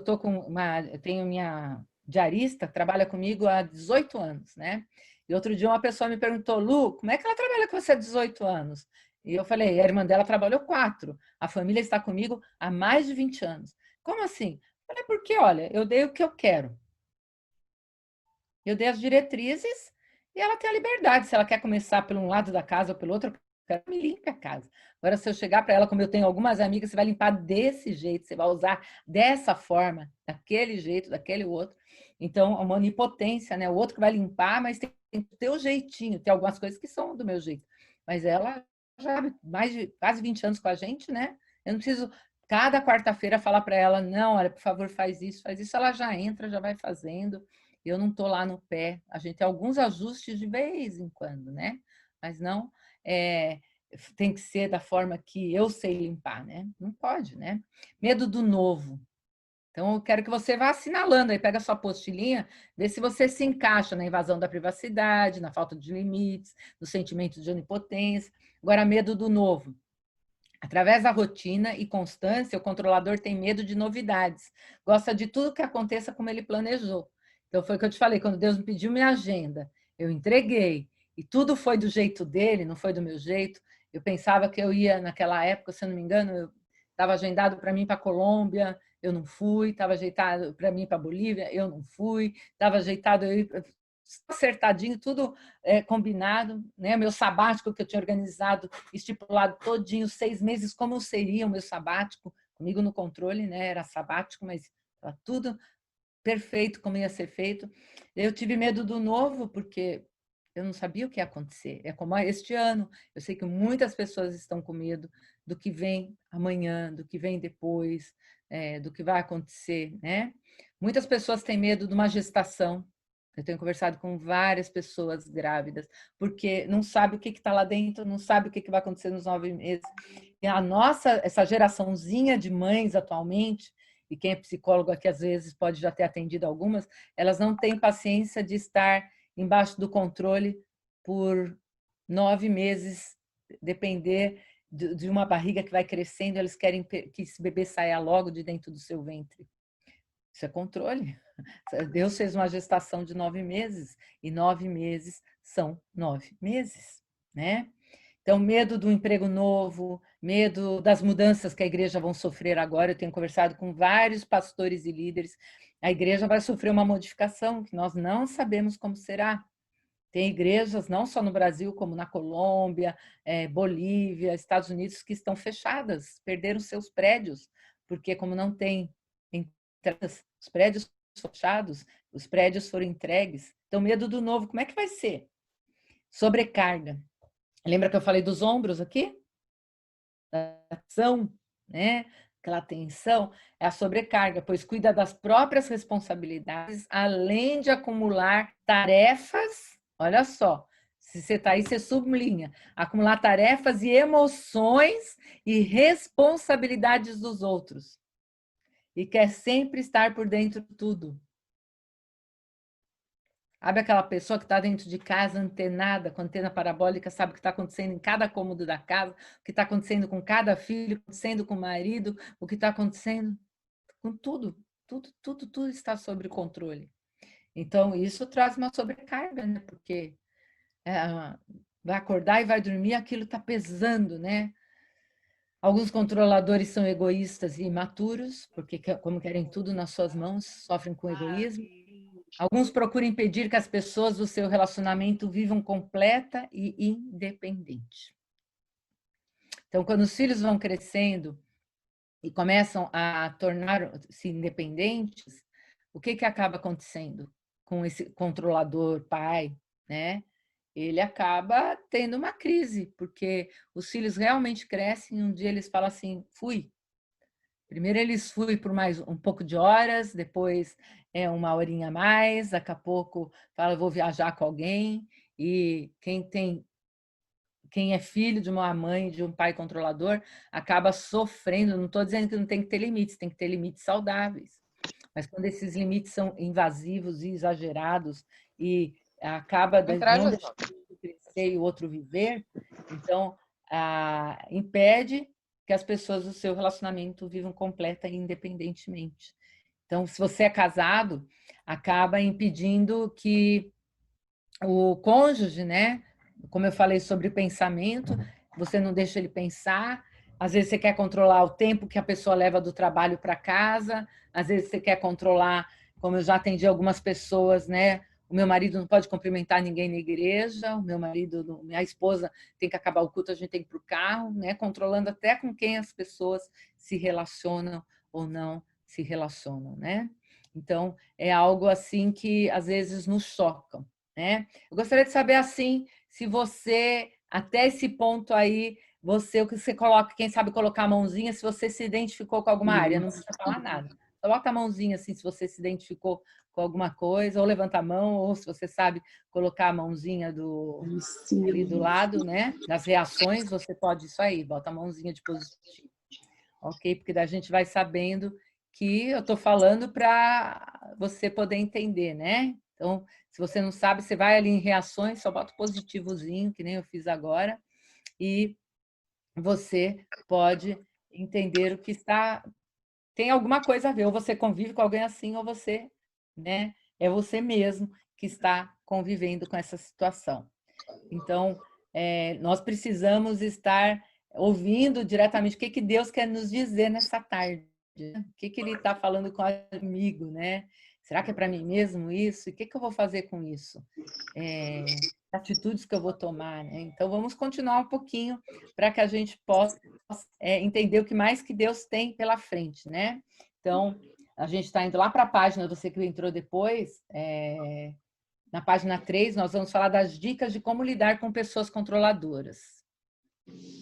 tenho minha diarista, que trabalha comigo há 18 anos, né? E outro dia uma pessoa me perguntou, Lu, como é que ela trabalha com você há 18 anos? E eu falei, a irmã dela trabalhou 4. A família está comigo há mais de 20 anos. Como assim? Eu falei, porque, olha, eu dei o que eu quero. Eu dei as diretrizes e ela tem a liberdade. Se ela quer começar por um lado da casa ou pelo outro, ela me limpa a casa. Agora, se eu chegar para ela, como eu tenho algumas amigas, você vai limpar desse jeito, você vai usar dessa forma, daquele jeito, daquele outro. Então, é uma onipotência, né? O outro que vai limpar, mas tem que ter o jeitinho. Tem algumas coisas que são do meu jeito. Mas ela já há mais de quase 20 anos com a gente, né? Eu não preciso cada quarta-feira falar para ela, não, olha, por favor, faz isso, faz isso. Ela já entra, já vai fazendo. Eu não estou lá no pé. A gente tem alguns ajustes de vez em quando, né? Mas não tem que ser da forma que eu sei limpar, né? Não pode, né? Medo do novo. Então, eu quero que você vá assinalando aí, pega a sua postilhinha, vê se você se encaixa na invasão da privacidade, na falta de limites, no sentimento de onipotência. Agora, medo do novo. Através da rotina e constância, o controlador tem medo de novidades. Gosta de tudo que aconteça como ele planejou. Então, foi o que eu te falei, quando Deus me pediu minha agenda, eu entreguei, e tudo foi do jeito dele, não foi do meu jeito. Eu pensava que eu ia, naquela época, se eu não me engano, eu estava agendado para mim para a Colômbia, eu não fui, estava ajeitado para mim para a Bolívia, eu não fui, estava ajeitado eu ir acertadinho, tudo combinado, né? Meu sabático que eu tinha organizado, estipulado todinho, 6 meses, como seria o meu sabático, comigo no controle, né? Era sabático, mas estava tudo perfeito como ia ser feito. Eu tive medo do novo, porque eu não sabia o que ia acontecer. É como este ano, eu sei que muitas pessoas estão com medo do que vem amanhã, do que vem depois, do que vai acontecer, né? Muitas pessoas têm medo de uma gestação. Eu tenho conversado com várias pessoas grávidas, porque não sabe o que está lá dentro, não sabe o que vai acontecer nos 9 meses. E a nossa, essa geraçãozinha de mães atualmente, e quem é psicólogo aqui às vezes pode já ter atendido algumas, elas não têm paciência de estar embaixo do controle por 9 meses, depender de uma barriga que vai crescendo, eles querem que esse bebê saia logo de dentro do seu ventre. Isso é controle. Deus fez uma gestação de 9 meses, e 9 meses são 9 meses, né? Então, medo do emprego novo, medo das mudanças que a igreja vão sofrer agora. Eu tenho conversado com vários pastores e líderes. A igreja vai sofrer uma modificação que nós não sabemos como será. Tem igrejas, não só no Brasil, como na Colômbia, Bolívia, Estados Unidos, que estão fechadas, perderam seus prédios, porque como não tem entradas, os prédios fechados, os prédios foram entregues. Então, medo do novo, como é que vai ser? Sobrecarga. Lembra que eu falei dos ombros aqui? Da ação, né? Aquela tensão é a sobrecarga, pois cuida das próprias responsabilidades, além de acumular tarefas. Olha só, se você está aí, você sublinha. Acumular tarefas e emoções e responsabilidades dos outros. E quer sempre estar por dentro de tudo. Sabe aquela pessoa que está dentro de casa, antenada, com antena parabólica, sabe o que está acontecendo em cada cômodo da casa, o que está acontecendo com cada filho, acontecendo com o marido, o que está acontecendo com tudo. Tudo está sob controle. Então, isso traz uma sobrecarga, né? Porque vai acordar e vai dormir, aquilo está pesando, né? Alguns controladores são egoístas e imaturos, porque como querem tudo nas suas mãos, sofrem com egoísmo. Alguns procuram impedir que as pessoas do seu relacionamento vivam completa e independente. Então, quando os filhos vão crescendo e começam a tornar-se independentes, o que acaba acontecendo com esse controlador pai, né? Ele acaba tendo uma crise, porque os filhos realmente crescem e um dia eles falam assim, fui, Primeiro eles fui por mais um pouco de horas, depois uma horinha a mais, daqui a pouco fala, vou viajar com alguém, e quem é filho de uma mãe, de um pai controlador, acaba sofrendo. Não estou dizendo que não tem que ter limites, tem que ter limites saudáveis. Mas quando esses limites são invasivos e exagerados e acaba não deixando o crescer e o outro viver, então impede que as pessoas do seu relacionamento vivam completa e independentemente. Então, se você é casado, acaba impedindo que o cônjuge, né? Como eu falei sobre pensamento, você não deixa ele pensar. Às vezes você quer controlar o tempo que a pessoa leva do trabalho para casa, às vezes você quer controlar, como eu já atendi algumas pessoas, né? O meu marido não pode cumprimentar ninguém na igreja, o meu marido, minha esposa tem que acabar o culto, a gente tem que ir para o carro, né? Controlando até com quem as pessoas se relacionam ou não se relacionam, né? Então, é algo assim que às vezes nos choca, né? Eu gostaria de saber assim, se você, até esse ponto aí, o que você coloca, quem sabe colocar a mãozinha, se você se identificou com alguma área, não precisa falar nada. Coloca a mãozinha assim, se você se identificou com alguma coisa, ou levanta a mão, ou se você sabe colocar a mãozinha ali do lado, né? Das reações, você pode isso aí, bota a mãozinha de positivo. Ok? Porque daí a gente vai sabendo que eu estou falando para você poder entender, né? Então, se você não sabe, você vai ali em reações, só bota o positivozinho, que nem eu fiz agora, e você pode entender o que está... Tem alguma coisa a ver, ou você convive com alguém assim, ou você, né? É você mesmo que está convivendo com essa situação. Então, nós precisamos estar ouvindo diretamente o que Deus quer nos dizer nessa tarde. Né? O que Ele está falando comigo, né? Será que é para mim mesmo isso? E o que eu vou fazer com isso? Atitudes que eu vou tomar, né? Então, vamos continuar um pouquinho para que a gente possa entender o que mais que Deus tem pela frente, né? Então, a gente está indo lá para a página, você que entrou depois, na página 3, nós vamos falar das dicas de como lidar com pessoas controladoras,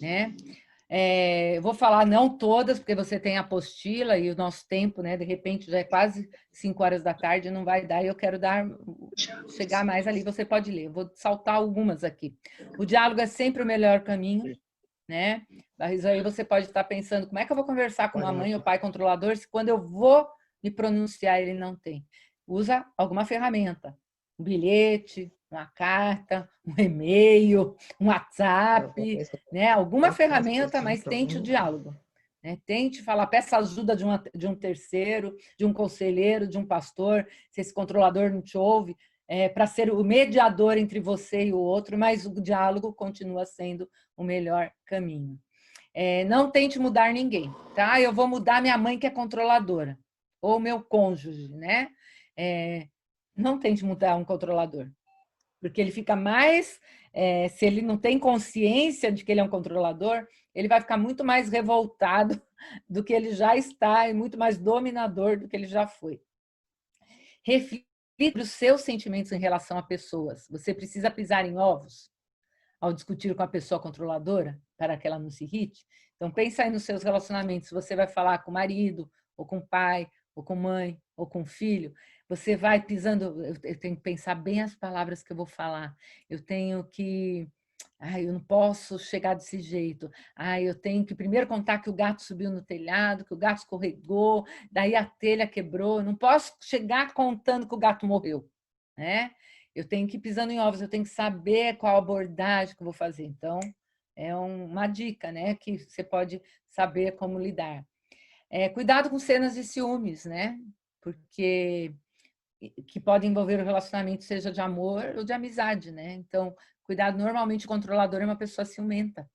né? Eu vou falar não todas, porque você tem a apostila e o nosso tempo, né? De repente já é quase 5 horas da tarde, não vai dar, e eu quero chegar mais ali, você pode ler. Eu vou saltar algumas aqui. O diálogo é sempre o melhor caminho, né? Mas aí você pode estar pensando, como é que eu vou conversar com uma mãe ou pai controlador se quando eu vou me pronunciar ele não tem? Usa alguma ferramenta, um bilhete, uma carta, um e-mail, um WhatsApp, né? Alguma ferramenta, mas tente o diálogo. Né? Tente falar, peça ajuda de um terceiro, de um conselheiro, de um pastor, se esse controlador não te ouve, para ser o mediador entre você e o outro, mas o diálogo continua sendo o melhor caminho. Não tente mudar ninguém, tá? Eu vou mudar minha mãe que é controladora, ou meu cônjuge, né? Não tente mudar um controlador, porque ele fica mais, se ele não tem consciência de que ele é um controlador, ele vai ficar muito mais revoltado do que ele já está e muito mais dominador do que ele já foi. Reflita os seus sentimentos em relação a pessoas. Você precisa pisar em ovos ao discutir com a pessoa controladora para que ela não se irrite? Então, pensa aí nos seus relacionamentos. Se você vai falar com o marido, ou com o pai, ou com mãe, ou com o filho, você vai pisando... Eu tenho que pensar bem as palavras que eu vou falar. Eu tenho que... eu não posso chegar desse jeito. Eu tenho que primeiro contar que o gato subiu no telhado, que o gato escorregou, daí a telha quebrou. Eu não posso chegar contando que o gato morreu, né? Eu tenho que ir pisando em ovos, eu tenho que saber qual abordagem que eu vou fazer. Então, é uma dica, né? Que você pode saber como lidar. Cuidado com cenas de ciúmes, né? Porque que podem envolver o relacionamento, seja de amor ou de amizade, né? Então, cuidado, normalmente o controlador é uma pessoa ciumenta.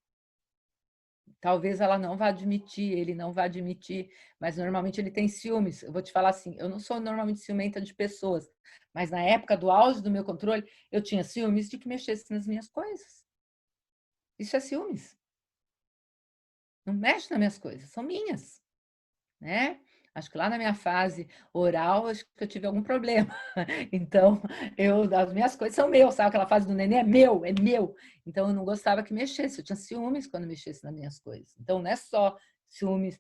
Talvez ela não vá admitir, ele não vá admitir, mas normalmente ele tem ciúmes. Eu vou te falar assim, eu não sou normalmente ciumenta de pessoas, mas na época do auge do meu controle, eu tinha ciúmes de que mexesse nas minhas coisas. Isso é ciúmes. Não mexe nas minhas coisas, são minhas, né? Acho que lá na minha fase oral, acho que eu tive algum problema. Então, as minhas coisas são meus, sabe? Aquela fase do neném é meu, é meu. Então, eu não gostava que mexesse. Eu tinha ciúmes quando mexesse nas minhas coisas. Então, não é só ciúmes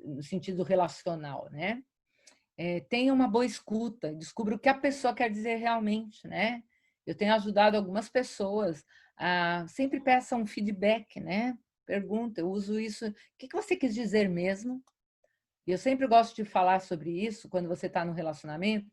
no sentido relacional, né? Tenha uma boa escuta, descubra o que a pessoa quer dizer realmente, né? Eu tenho ajudado algumas pessoas a sempre peça um feedback, né? Pergunta, eu uso isso, o que você quis dizer mesmo? E eu sempre gosto de falar sobre isso quando você está no relacionamento.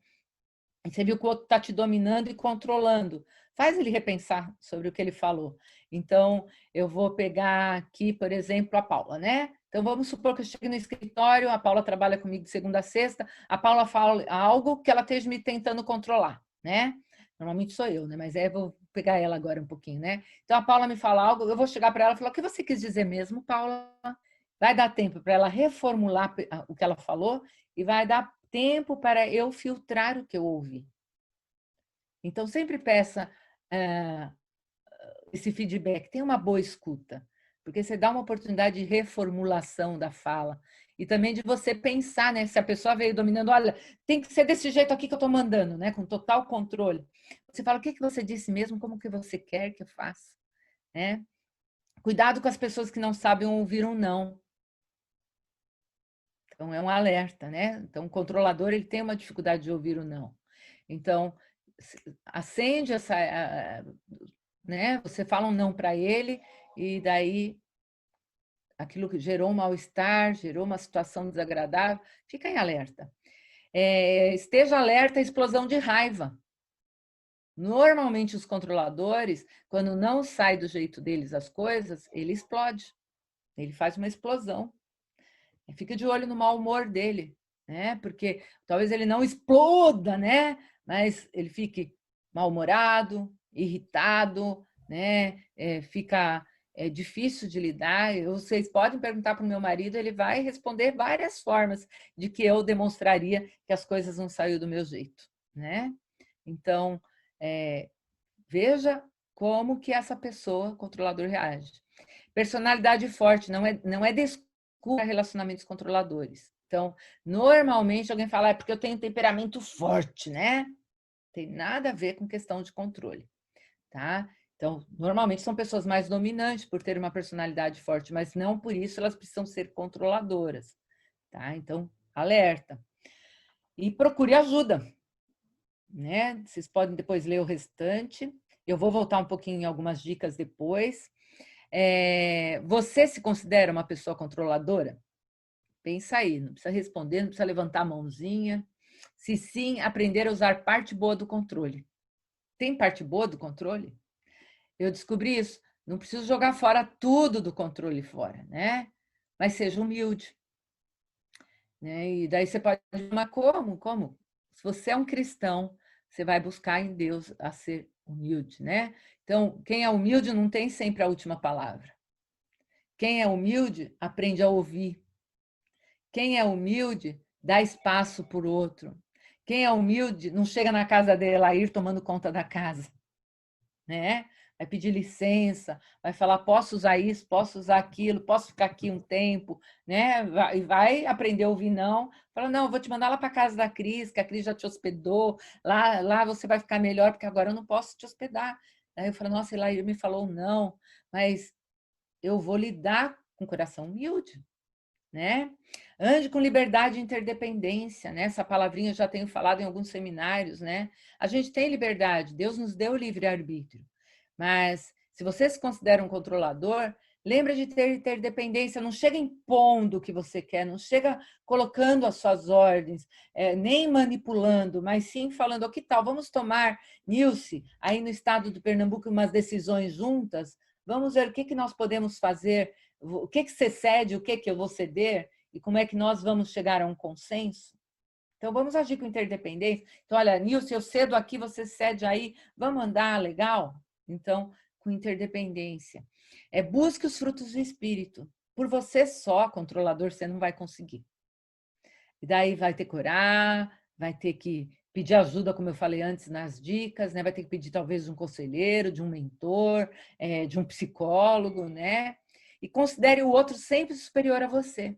E você viu que o outro está te dominando e controlando. Faz ele repensar sobre o que ele falou. Então, eu vou pegar aqui, por exemplo, a Paula, né? Então, vamos supor que eu chegue no escritório, a Paula trabalha comigo de segunda a sexta, a Paula fala algo que ela esteja me tentando controlar, né? Normalmente sou eu, né? Mas eu vou pegar ela agora um pouquinho, né? Então, a Paula me fala algo, eu vou chegar para ela e falar, o que você quis dizer mesmo, Paula? Vai dar tempo para ela reformular o que ela falou e vai dar tempo para eu filtrar o que eu ouvi. Então, sempre peça esse feedback, tenha uma boa escuta, porque você dá uma oportunidade de reformulação da fala e também de você pensar, né? Se a pessoa veio dominando, olha, tem que ser desse jeito aqui que eu estou mandando, né? Com total controle. Você fala, o que você disse mesmo? Como que você quer que eu faça? Né? Cuidado com as pessoas que não sabem ouvir um não. Então, é um alerta, né? Então, o controlador ele tem uma dificuldade de ouvir o não. Então, acende essa, né? Você fala um não para ele e daí aquilo que gerou um mal-estar, gerou uma situação desagradável, fica em alerta. Esteja alerta à explosão de raiva. Normalmente, os controladores, quando não sai do jeito deles as coisas, ele explode, ele faz uma explosão. Fica de olho no mau humor dele, né? Porque talvez ele não exploda, né? Mas ele fique mal-humorado, irritado, né? Fica difícil de lidar. Vocês podem perguntar para o meu marido, ele vai responder várias formas de que eu demonstraria que as coisas não saíram do meu jeito, né? Então, veja como que essa pessoa, controlador, reage. Personalidade forte não é desculpa relacionamentos controladores. Então, normalmente alguém fala, é porque eu tenho temperamento forte, né? Tem nada a ver com questão de controle, tá? Então, normalmente são pessoas mais dominantes por ter uma personalidade forte, mas não por isso elas precisam ser controladoras, tá? Então, alerta. E procure ajuda, né? Vocês podem depois ler o restante. Eu vou voltar um pouquinho em algumas dicas depois. Você se considera uma pessoa controladora? Pensa aí, não precisa responder, não precisa levantar a mãozinha. Se sim, aprender a usar parte boa do controle. Tem parte boa do controle? Eu descobri isso. Não preciso jogar fora tudo do controle fora, né? Mas seja humilde. Né? E daí você pode mas como? Se você é um cristão, você vai buscar em Deus a ser humilde, né? Então, quem é humilde não tem sempre a última palavra. Quem é humilde aprende a ouvir. Quem é humilde dá espaço por outro. Quem é humilde não chega na casa dele lá ir tomando conta da casa, né? Vai pedir licença, vai falar posso usar isso, posso usar aquilo, posso ficar aqui um tempo, né? Vai aprender a ouvir não. Fala não, eu vou te mandar lá para casa da Cris, que a Cris já te hospedou. Lá você vai ficar melhor porque agora eu não posso te hospedar. Aí eu falo nossa, ele me falou não, mas eu vou lidar com o coração humilde, né? Ande com liberdade e interdependência, né? Essa palavrinha eu já tenho falado em alguns seminários, né? A gente tem liberdade, Deus nos deu livre-arbítrio. Mas se você se considera um controlador, lembra de ter interdependência, não chega impondo o que você quer, não chega colocando as suas ordens, nem manipulando, mas sim falando, oh, que tal, vamos tomar, Nilce, aí no estado do Pernambuco, umas decisões juntas, vamos ver o que nós podemos fazer, o que você cede, o que eu vou ceder, e como é que nós vamos chegar a um consenso. Então, vamos agir com interdependência. Então, olha, Nilce, eu cedo aqui, você cede aí, vamos andar, legal? Então, com interdependência. Busque os frutos do Espírito. Por você só, controlador, você não vai conseguir. E daí vai ter que orar, vai ter que pedir ajuda, como eu falei antes, nas dicas, né? Vai ter que pedir talvez de um conselheiro, de um mentor, de um psicólogo, né? E considere o outro sempre superior a você.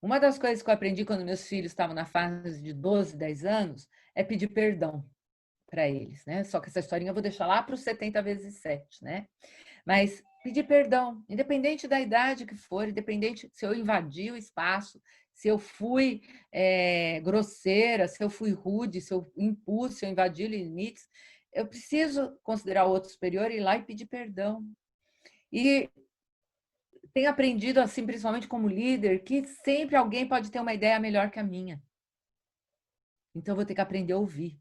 Uma das coisas que eu aprendi quando meus filhos estavam na fase de 12, 10 anos é pedir perdão para eles, né? Só que essa historinha eu vou deixar lá para os 70 vezes 7, né? Mas pedir perdão, independente da idade que for, independente se eu invadi o espaço, se eu fui grosseira, se eu fui rude, se eu impus, se eu invadi limites, eu preciso considerar o outro superior e ir lá e pedir perdão. E tenho aprendido, assim, principalmente como líder, que sempre alguém pode ter uma ideia melhor que a minha. Então, eu vou ter que aprender a ouvir.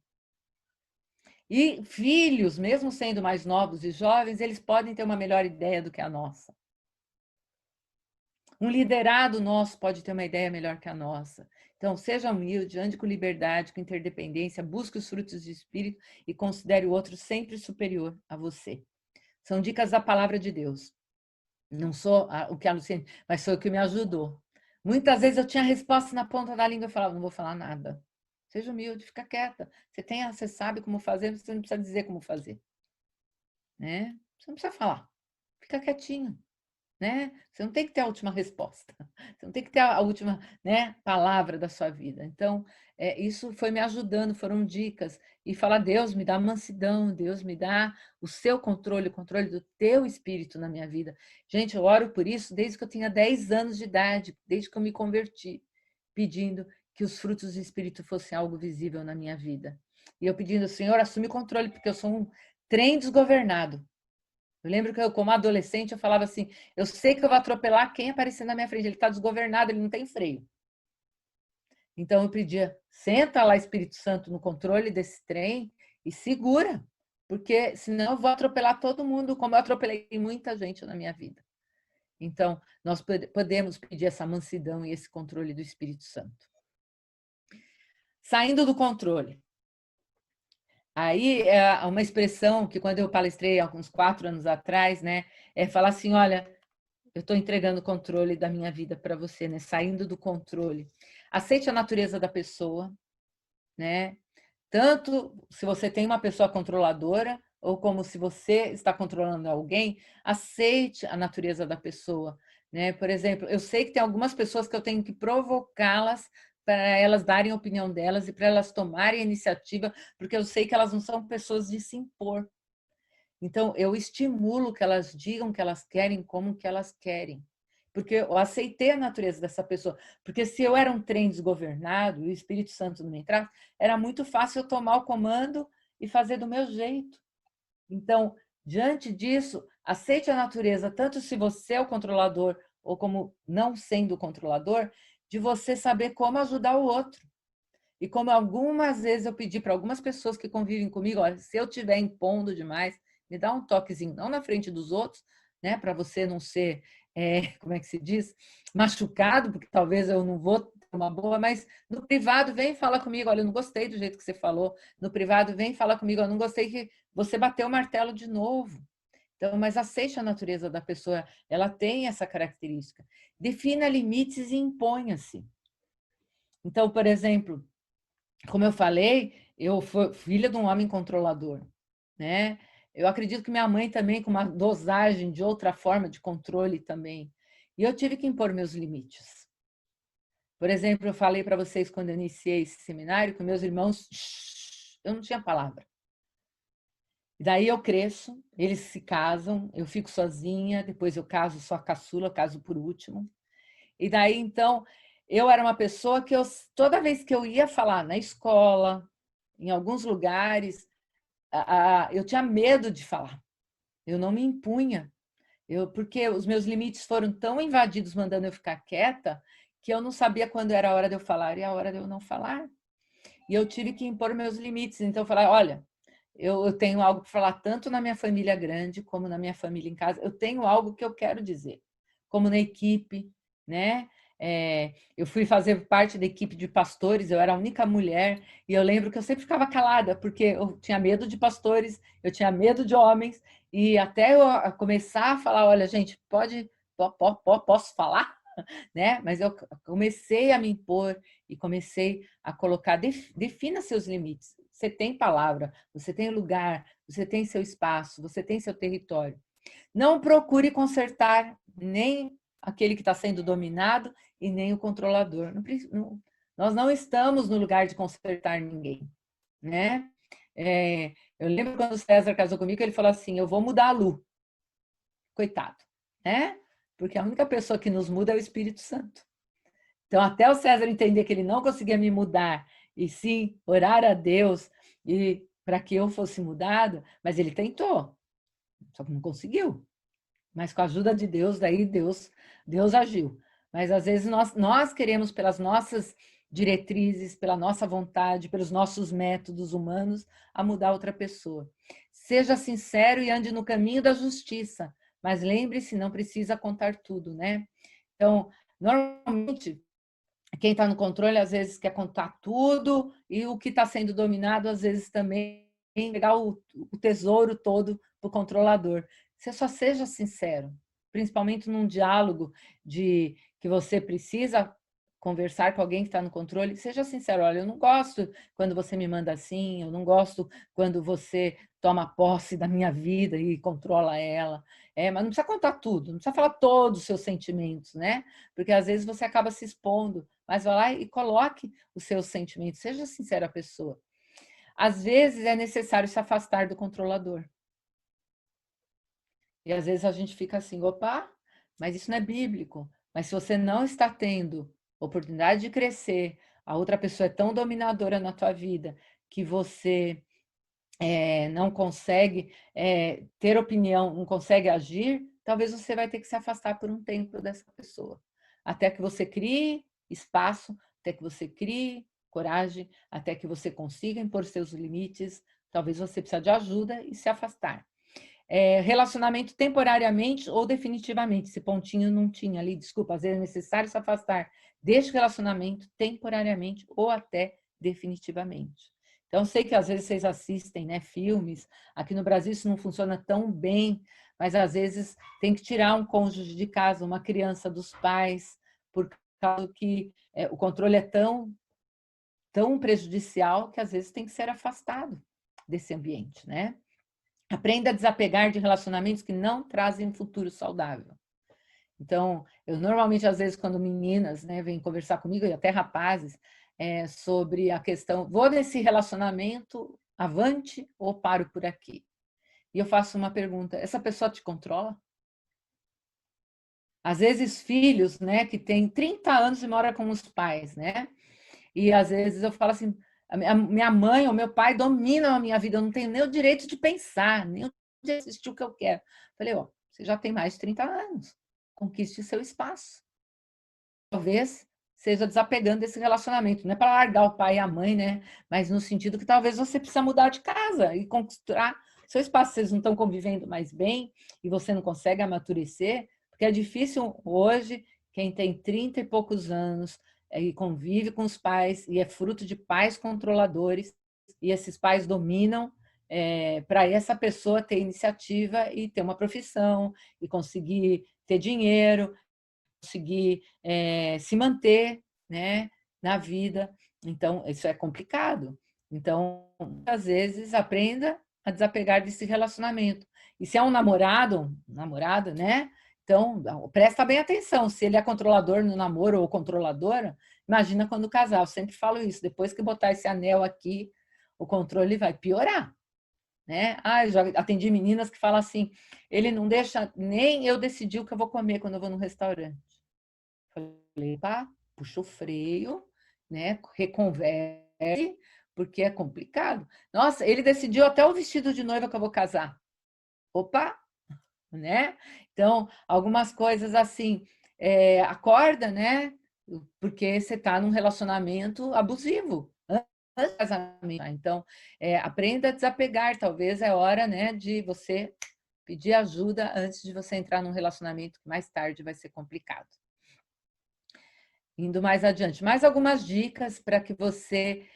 E filhos, mesmo sendo mais novos e jovens, eles podem ter uma melhor ideia do que a nossa. Um liderado nosso pode ter uma ideia melhor que a nossa. Então, seja humilde, ande com liberdade, com interdependência, busque os frutos do Espírito e considere o outro sempre superior a você. São dicas da palavra de Deus. Não sou o que a Luciene, mas foi o que me ajudou. Muitas vezes eu tinha a resposta na ponta da língua e falava, não vou falar nada. Seja humilde, fica quieta. Você sabe como fazer, você não precisa dizer como fazer. Né? Você não precisa falar. Fica quietinho. Né? Você não tem que ter a última resposta. Você não tem que ter a última, né, palavra da sua vida. Então, isso foi me ajudando, foram dicas. E falar, Deus, me dá mansidão, Deus, me dá o seu controle, o controle do teu espírito na minha vida. Gente, eu oro por isso desde que eu tinha 10 anos de idade, desde que eu me converti, pedindo que os frutos do espírito fossem algo visível na minha vida. E eu pedindo, Senhor, assume o controle, porque eu sou um trem desgovernado. Eu lembro que eu, como adolescente, eu falava assim, eu sei que eu vou atropelar quem aparecer na minha frente, ele está desgovernado, ele não tem freio. Então eu pedia, senta lá, Espírito Santo, no controle desse trem e segura, porque senão eu vou atropelar todo mundo, como eu atropelei muita gente na minha vida. Então, nós podemos pedir essa mansidão e esse controle do Espírito Santo. Saindo do controle. Aí, é uma expressão que quando eu palestrei há uns 4 anos atrás, né, é falar assim, olha, eu estou entregando o controle da minha vida para você, né? Saindo do controle. Aceite a natureza da pessoa, né? Tanto se você tem uma pessoa controladora, ou como se você está controlando alguém, aceite a natureza da pessoa, né? Por exemplo, eu sei que tem algumas pessoas que eu tenho que provocá-las para elas darem a opinião delas e para elas tomarem a iniciativa, porque eu sei que elas não são pessoas de se impor. Então, eu estimulo que elas digam o que elas querem, como que elas querem. Porque eu aceitei a natureza dessa pessoa. Porque se eu era um trem desgovernado e o Espírito Santo não me entrasse, era muito fácil eu tomar o comando e fazer do meu jeito. Então, diante disso, aceite a natureza, tanto se você é o controlador ou como não sendo o controlador, de você saber como ajudar o outro. E como algumas vezes eu pedi para algumas pessoas que convivem comigo, olha, se eu estiver impondo demais, me dá um toquezinho, não na frente dos outros, né, para você não ser, como é que se diz, machucado, porque talvez eu não vou ter uma boa, mas no privado vem falar comigo, olha, eu não gostei do jeito que você falou, no privado vem falar comigo, eu não gostei que você bateu o martelo de novo. Então, mas aceite a natureza da pessoa, ela tem essa característica. Defina limites e imponha-se. Então, por exemplo, como eu falei, eu fui filha de um homem controlador, né? Eu acredito que minha mãe também, com uma dosagem de outra forma de controle também. E eu tive que impor meus limites. Por exemplo, eu falei para vocês quando eu iniciei esse seminário que meus irmãos, eu não tinha palavra. E daí eu cresço, eles se casam, eu fico sozinha, depois eu caso, sou a caçula, caso por último. E daí, então, eu era uma pessoa que toda vez que eu ia falar na escola, em alguns lugares, eu tinha medo de falar. Eu não me impunha. Porque os meus limites foram tão invadidos, mandando eu ficar quieta, que eu não sabia quando era a hora de eu falar e a hora de eu não falar. E eu tive que impor meus limites. Então, eu falei, olha, eu tenho algo para falar tanto na minha família grande, como na minha família em casa. Eu tenho algo que eu quero dizer, como na equipe, né? Eu fui fazer parte da equipe de pastores, eu era a única mulher, e eu lembro que eu sempre ficava calada, porque eu tinha medo de pastores, eu tinha medo de homens, e até eu começar a falar, olha, gente, posso falar? Né? Mas eu comecei a me impor e comecei a colocar, defina seus limites. Você tem palavra, você tem lugar, você tem seu espaço, você tem seu território. Não procure consertar nem aquele que está sendo dominado e nem o controlador. Nós não estamos no lugar de consertar ninguém, né? Eu lembro quando o César casou comigo, ele falou assim, eu vou mudar a Lu. coitado, né? Porque a única pessoa que nos muda é o Espírito Santo. Então, até o César entender que ele não conseguia me mudar, e sim orar a Deus e para que eu fosse mudado, mas ele tentou, só que não conseguiu. Mas com a ajuda de Deus, daí Deus agiu. Mas às vezes nós queremos, pelas nossas diretrizes, pela nossa vontade, pelos nossos métodos humanos, a mudar outra pessoa. Seja sincero e ande no caminho da justiça, mas lembre-se, não precisa contar tudo, né? Então, normalmente, quem está no controle às vezes quer contar tudo, e o que está sendo dominado às vezes também pegar o tesouro todo do controlador. Você só seja sincero, principalmente num diálogo de que você precisa conversar com alguém que está no controle, seja sincero, olha, eu não gosto quando você me manda assim, eu não gosto quando você toma posse da minha vida e controla ela. Mas não precisa contar tudo, não precisa falar todos os seus sentimentos, né? Porque às vezes você acaba se expondo, mas vá lá e coloque os seus sentimentos, seja sincera à pessoa. Às vezes é necessário se afastar do controlador. E às vezes a gente fica assim, opa, mas isso não é bíblico. Mas se você não está tendo oportunidade de crescer, a outra pessoa é tão dominadora na tua vida que você não consegue ter opinião, não consegue agir, talvez você vai ter que se afastar por um tempo dessa pessoa. Até que você crie espaço, até que você crie coragem, até que você consiga impor seus limites, talvez você precise de ajuda e se afastar. Relacionamento temporariamente ou definitivamente. Esse pontinho não tinha ali, desculpa, às vezes é necessário se afastar deste relacionamento temporariamente ou até definitivamente. Então, eu sei que às vezes vocês assistem, né, filmes, aqui no Brasil isso não funciona tão bem, mas às vezes tem que tirar um cônjuge de casa, uma criança dos pais, por causa que o controle é tão prejudicial que às vezes tem que ser afastado desse ambiente, né? Aprenda a desapegar de relacionamentos que não trazem um futuro saudável. Então, eu normalmente, às vezes, quando meninas, né, vêm conversar comigo, e até rapazes, sobre a questão, vou nesse relacionamento avante ou paro por aqui? E eu faço uma pergunta, essa pessoa te controla? Às vezes, filhos, né, que têm 30 anos e moram com os pais, né? E às vezes eu falo assim, a minha mãe ou meu pai dominam a minha vida, eu não tenho nem o direito de pensar, nem o direito de assistir o que eu quero. Falei, ó, você já tem mais de 30 anos, conquiste seu espaço. Talvez seja desapegando desse relacionamento, não é para largar o pai e a mãe, né? Mas no sentido que talvez você precisa mudar de casa e conquistar seu espaço. Vocês não estão convivendo mais bem e você não consegue amadurecer, porque é difícil hoje, quem tem 30 e poucos anos e convive com os pais e é fruto de pais controladores, e esses pais dominam, para essa pessoa ter iniciativa e ter uma profissão e conseguir ter dinheiro, conseguir se manter, né, na vida. Então, isso é complicado. Então, muitas vezes, aprenda a desapegar desse relacionamento. E se é um namorado, namorada, né? Então, presta bem atenção. Se ele é controlador no namoro ou controladora, imagina quando casar. Eu sempre falo isso. Depois que botar esse anel aqui, o controle vai piorar, né? Eu já atendi meninas que falam assim, ele não deixa nem eu decidir o que eu vou comer quando eu vou no restaurante. Falei, pá, puxa o freio, né? Reconverse, porque é complicado. Nossa, ele decidiu até o vestido de noiva que eu vou casar. Opa, né? Então, algumas coisas assim, acorda, né? Porque você está num relacionamento abusivo. Antes do casamento. Então, aprenda a desapegar. Talvez é hora, né, de você pedir ajuda antes de você entrar num relacionamento que mais tarde vai ser complicado. Indo mais adiante, mais algumas dicas para que você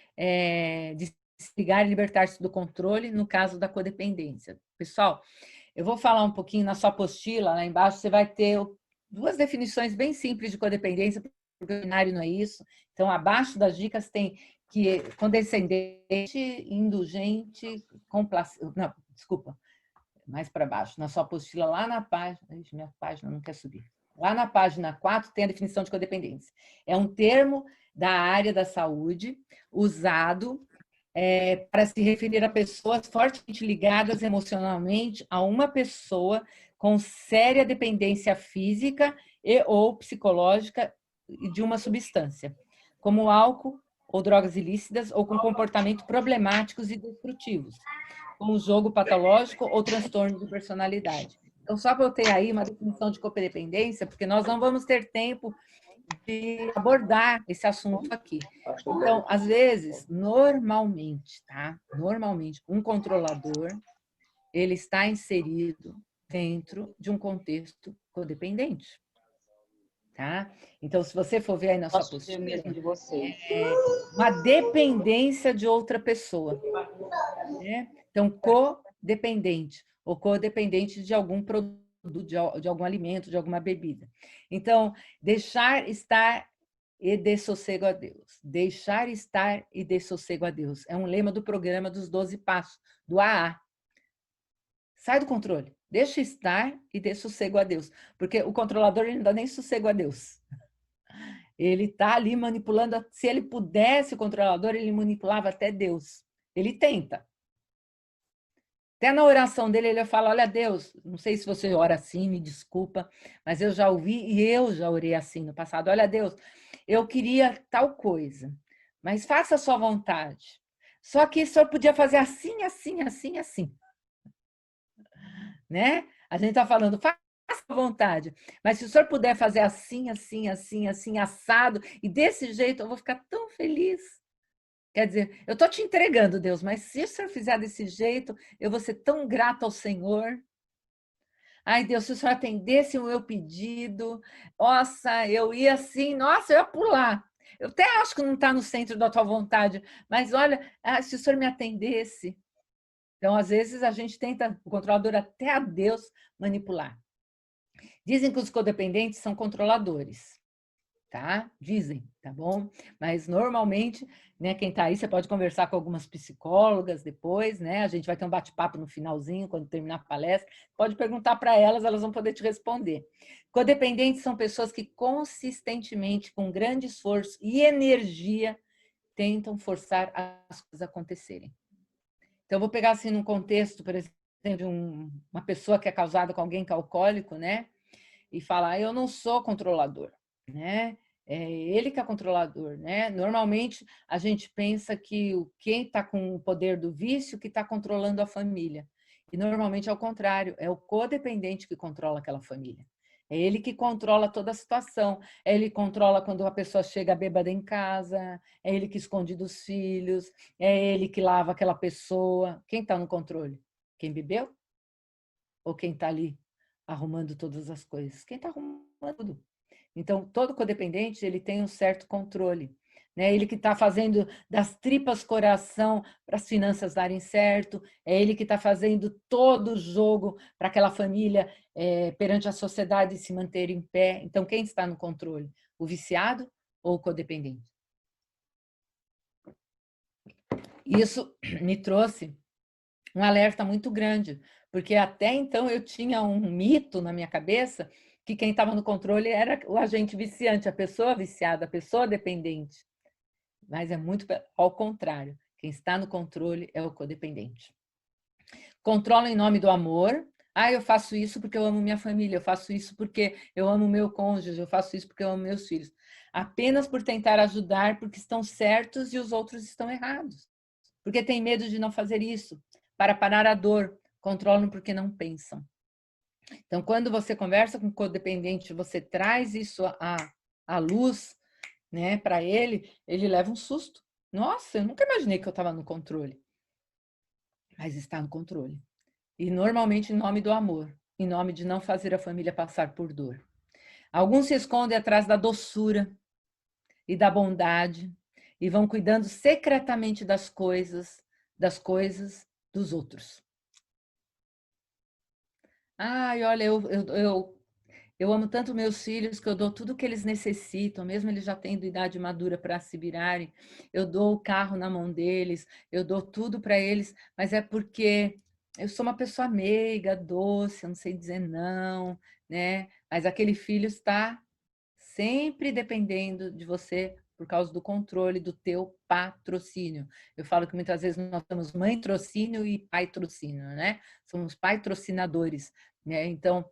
desligar e libertar-se do controle no caso da codependência. Pessoal, eu vou falar um pouquinho na sua apostila, lá embaixo você vai ter duas definições bem simples de codependência, porque o binário não é isso. Então, abaixo das dicas tem que condescendente, indulgente, complacente. Não, desculpa, mais para baixo, na sua apostila, lá na página. Minha página não quer subir. Lá na página 4 tem a definição de codependência. É um termo da área da saúde usado para se referir a pessoas fortemente ligadas emocionalmente a uma pessoa, com séria dependência física e ou psicológica de uma substância, como álcool ou drogas ilícitas, ou com comportamentos problemáticos e destrutivos, como jogo patológico ou transtorno de personalidade. Então, só para eu ter aí uma definição de codependência, porque nós não vamos ter tempo de abordar esse assunto aqui. Então, às vezes, normalmente, tá? Normalmente, um controlador, ele está inserido dentro de um contexto codependente, tá? Então, se você for ver aí na sua postura, mesmo de vocês. uma dependência de outra pessoa, né? Então, codependente, ou codependente de algum produto, de algum alimento, de alguma bebida. Então, deixar estar e dê sossego a Deus. Deixar estar e dê sossego a Deus. É um lema do programa dos 12 Passos, do AA. Sai do controle. Deixa estar e dê sossego a Deus. Porque o controlador ele não dá nem sossego a Deus. Ele está ali manipulando. Se ele pudesse, o controlador, ele manipulava até Deus. Ele tenta. Até na oração dele, ele fala, olha, Deus, não sei se você ora assim, me desculpa, mas eu já ouvi e eu já orei assim no passado. Olha, Deus, eu queria tal coisa, mas faça a sua vontade. Só que o senhor podia fazer assim, assim, assim, assim. Né? A gente está falando, faça a vontade, mas se o senhor puder fazer assim, assim, assim, assim, assado, e desse jeito eu vou ficar tão feliz. Quer dizer, eu estou te entregando, Deus, mas se o senhor fizer desse jeito, eu vou ser tão grata ao Senhor. Ai, Deus, se o senhor atendesse o meu pedido, nossa, eu ia assim, nossa, eu ia pular. Eu até acho que não está no centro da tua vontade, mas olha, se o senhor me atendesse. Então, às vezes, a gente tenta, o controlador até a Deus manipular. Dizem que os codependentes são controladores, tá? Dizem, tá bom? Mas normalmente, né, quem tá aí, você pode conversar com algumas psicólogas depois, né? A gente vai ter um bate-papo no finalzinho, quando terminar a palestra. Pode perguntar para elas, elas vão poder te responder. Codependentes são pessoas que consistentemente, com grande esforço e energia, tentam forçar as coisas a acontecerem. Então, eu vou pegar assim num contexto, por exemplo, de uma pessoa que é casada com alguém que é alcoólico, né? E falar, eu não sou controlador, né? É ele que é controlador, né? Normalmente a gente pensa que quem está com o poder do vício que está controlando a família. E normalmente é o contrário, é o codependente que controla aquela família. É ele que controla toda a situação. É ele que controla quando a pessoa chega bêbada em casa, é ele que esconde dos filhos, é ele que lava aquela pessoa. Quem está no controle? Quem bebeu? Ou quem está ali arrumando todas as coisas? Quem está arrumando tudo. Então, todo codependente ele tem um certo controle. Né? Ele que está fazendo das tripas coração para as finanças darem certo, é ele que está fazendo todo o jogo para aquela família perante a sociedade se manter em pé. Então, quem está no controle? O viciado ou o codependente? Isso me trouxe um alerta muito grande, porque até então eu tinha um mito na minha cabeça que quem estava no controle era o agente viciante, a pessoa viciada, a pessoa dependente. Mas é muito ao contrário. Quem está no controle é o codependente. Controla em nome do amor. Ah, eu faço isso porque eu amo minha família, eu faço isso porque eu amo meu cônjuge, eu faço isso porque eu amo meus filhos. Apenas por tentar ajudar porque estão certos e os outros estão errados. Porque tem medo de não fazer isso. Para parar a dor, controlam porque não pensam. Então, quando você conversa com o codependente, você traz isso à luz, né, para ele, ele leva um susto. Nossa, eu nunca imaginei que eu estava no controle. Mas está no controle. E normalmente em nome do amor, em nome de não fazer a família passar por dor. Alguns se escondem atrás da doçura e da bondade e vão cuidando secretamente das coisas dos outros. Ai, olha, eu amo tanto meus filhos que eu dou tudo o que eles necessitam, mesmo eles já tendo idade madura para se virarem. Eu dou o carro na mão deles, eu dou tudo para eles, mas é porque eu sou uma pessoa meiga, doce, eu não sei dizer não, né? Mas aquele filho está sempre dependendo de você por causa do controle do teu patrocínio. Eu falo que muitas vezes nós somos mãe-trocínio e pai-trocínio, né? Somos pai-trocinadores, né? Então,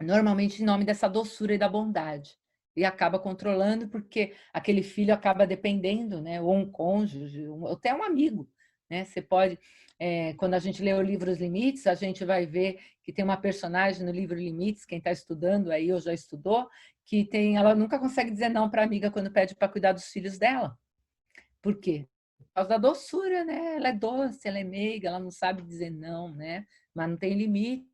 normalmente em nome dessa doçura e da bondade. E acaba controlando porque aquele filho acaba dependendo, né? Ou um cônjuge, ou até um amigo, né? Você pode, quando a gente lê o livro Os Limites, a gente vai ver que tem uma personagem no livro Limites, quem está estudando aí ou já estudou, que tem, ela nunca consegue dizer não para a amiga quando pede para cuidar dos filhos dela. Por quê? Por causa da doçura, né? Ela é doce, ela é meiga, ela não sabe dizer não, né? Mas não tem limite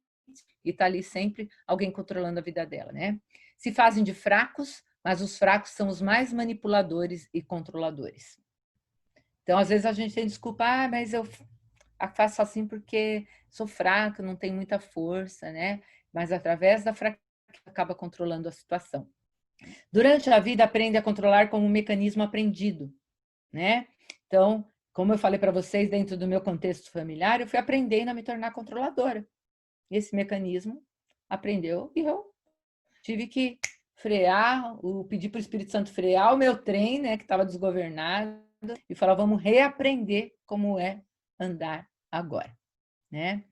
e está ali sempre alguém controlando a vida dela, né? Se fazem de fracos, mas os fracos são os mais manipuladores e controladores. Então, às vezes a gente tem desculpa, mas eu faço assim porque sou fraca, não tenho muita força, né? Mas através da fraqueza acaba controlando a situação. Durante a vida aprende a controlar como um mecanismo aprendido, né? Então, como eu falei para vocês, dentro do meu contexto familiar, eu fui aprendendo a me tornar controladora. Esse mecanismo aprendeu e eu tive que frear, pedir para o Espírito Santo frear o meu trem, né, que estava desgovernado, e falar, vamos reaprender como é andar agora, né?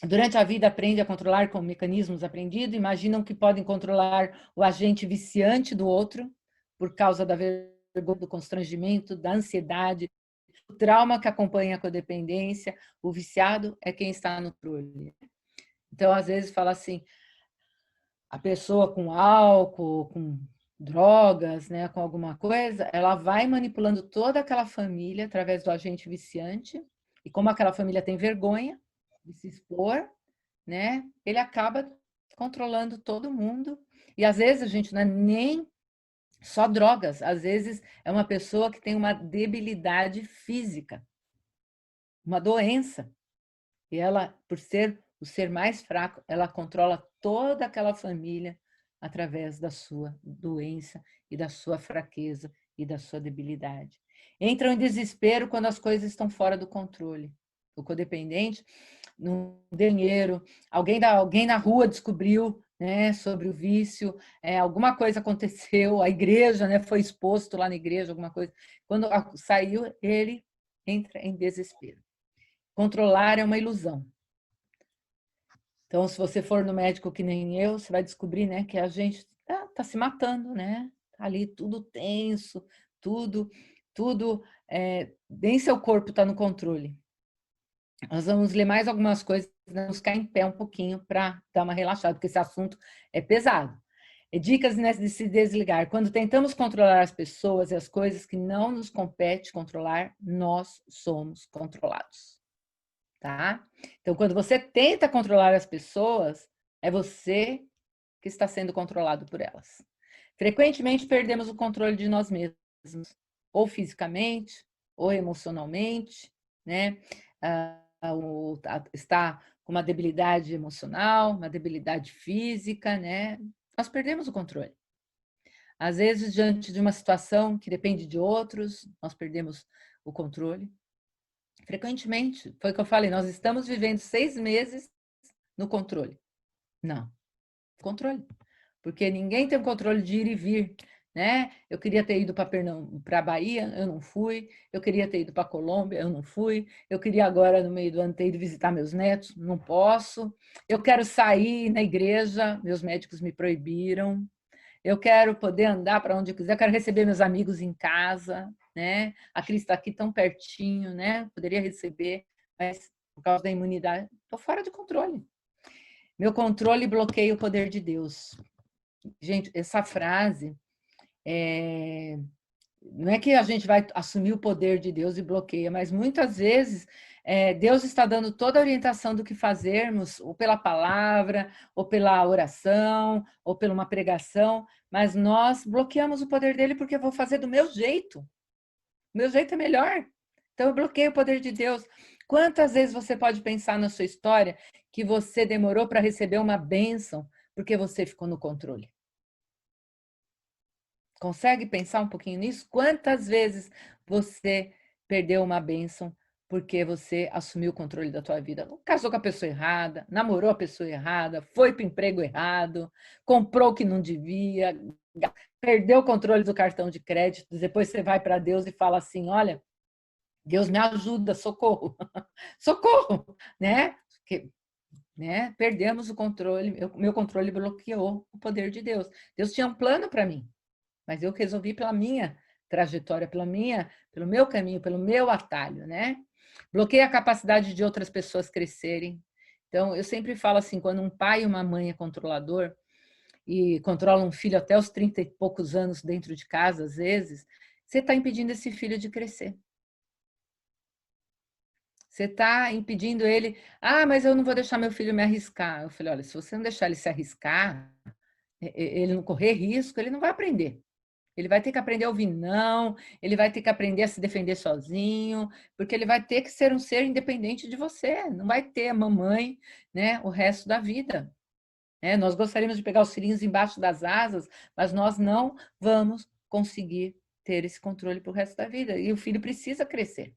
Durante a vida aprende a controlar com mecanismos aprendidos, imaginam que podem controlar o agente viciante do outro por causa da vergonha, do constrangimento, da ansiedade, o trauma que acompanha a codependência. O viciado é quem está no controle. Então, às vezes, fala assim, a pessoa com álcool, com drogas, né, com alguma coisa, ela vai manipulando toda aquela família através do agente viciante, e como aquela família tem vergonha de se expor, né, ele acaba controlando todo mundo. E às vezes a gente não é nem só drogas, às vezes é uma pessoa que tem uma debilidade física, uma doença, e ela, por ser o ser mais fraco, ela controla toda aquela família através da sua doença e da sua fraqueza e da sua debilidade. Entram em desespero quando as coisas estão fora do controle. O codependente, no dinheiro, alguém na rua descobriu, né, sobre o vício, alguma coisa aconteceu, a igreja, né, foi exposto lá na igreja, alguma coisa. Quando saiu, ele entra em desespero. Controlar é uma ilusão. Então, se você for no médico que nem eu, você vai descobrir, né, que a gente tá se matando, né? Tá ali tudo tenso, tudo, nem seu corpo está no controle. Nós vamos ler mais algumas coisas, vamos ficar em pé um pouquinho para dar uma relaxada, porque esse assunto é pesado. Dicas de se desligar. Quando tentamos controlar as pessoas e as coisas que não nos compete controlar, nós somos controlados. Tá? Então, quando você tenta controlar as pessoas, é você que está sendo controlado por elas. Frequentemente perdemos o controle de nós mesmos, ou fisicamente, ou emocionalmente, né? Está com uma debilidade emocional, uma debilidade física, né? Nós perdemos o controle. Às vezes, diante de uma situação que depende de outros, nós perdemos o controle. Frequentemente, foi o que eu falei, nós estamos vivendo 6 meses no controle. Não, controle. Porque ninguém tem o controle de ir e vir, né? Eu queria ter ido para a Bahia, eu não fui. Eu queria ter ido para a Colômbia, eu não fui. Eu queria agora, no meio do ano, ter ido visitar meus netos, não posso. Eu quero sair na igreja, meus médicos me proibiram. Eu quero poder andar para onde eu quiser, eu quero receber meus amigos em casa, né? A Cris está aqui tão pertinho, né? Poderia receber, mas por causa da imunidade, estou fora de controle. Meu controle bloqueia o poder de Deus. Gente, essa frase não é que a gente vai assumir o poder de Deus e bloqueia, mas muitas vezes Deus está dando toda a orientação do que fazermos, ou pela palavra, ou pela oração, ou por uma pregação, mas nós bloqueamos o poder dele porque eu vou fazer do meu jeito. O meu jeito é melhor. Então eu bloqueio o poder de Deus. Quantas vezes você pode pensar na sua história que você demorou para receber uma bênção porque você ficou no controle? Consegue pensar um pouquinho nisso? Quantas vezes você perdeu uma bênção porque você assumiu o controle da tua vida. Casou com a pessoa errada, namorou a pessoa errada, foi para o emprego errado, comprou o que não devia, perdeu o controle do cartão de crédito, depois você vai para Deus e fala assim, olha, Deus me ajuda, socorro, socorro, né? Porque, né? Perdemos o controle, meu controle bloqueou o poder de Deus. Deus tinha um plano para mim, mas eu resolvi pela minha trajetória, pelo meu caminho, pelo meu atalho, né? Bloqueia a capacidade de outras pessoas crescerem. Então, eu sempre falo assim, quando um pai e uma mãe é controlador e controla um filho até os 30 e poucos anos dentro de casa, às vezes, você está impedindo esse filho de crescer. Você está impedindo ele. Ah, mas eu não vou deixar meu filho me arriscar. Eu falei, olha, se você não deixar ele se arriscar, ele não correr risco, ele não vai aprender. Ele vai ter que aprender a ouvir não, ele vai ter que aprender a se defender sozinho, porque ele vai ter que ser um ser independente de você, não vai ter mamãe, né, o resto da vida. Né? Nós gostaríamos de pegar os filhinhos embaixo das asas, mas nós não vamos conseguir ter esse controle para o resto da vida. E o filho precisa crescer.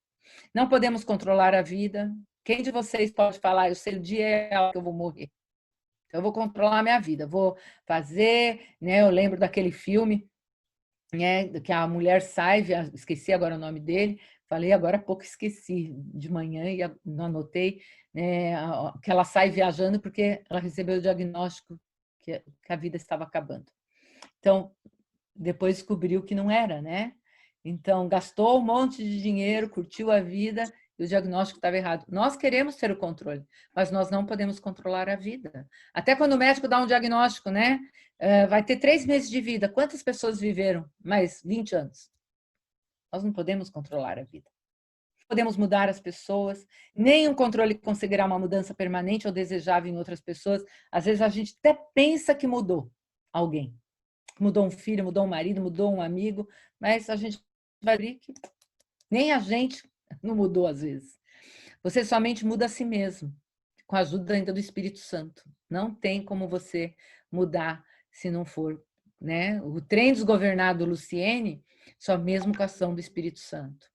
Não podemos controlar a vida. Quem de vocês pode falar, eu sei o dia que eu vou morrer? Então, eu vou controlar a minha vida, vou fazer, né? Eu lembro daquele filme, né, que a mulher sai, esqueci agora o nome dele, falei agora há pouco, esqueci de manhã e não anotei, né, que ela sai viajando porque ela recebeu o diagnóstico que a vida estava acabando. Então, depois descobriu que não era, né? Então, gastou um monte de dinheiro, curtiu a vida e o diagnóstico estava errado. Nós queremos ter o controle, mas nós não podemos controlar a vida. Até quando o médico dá um diagnóstico, né? Vai ter 3 meses de vida. Quantas pessoas viveram mais 20 anos? Nós não podemos controlar a vida. Podemos mudar as pessoas, nem um controle conseguirá uma mudança permanente ou desejável em outras pessoas. Às vezes a gente até pensa que mudou alguém. Mudou um filho, mudou um marido, mudou um amigo, mas a gente vai ver que nem a gente não mudou às vezes. Você somente muda a si mesmo, com a ajuda ainda do Espírito Santo. Não tem como você mudar se não for, né? O trem desgovernado Luciene, só mesmo com a ação do Espírito Santo.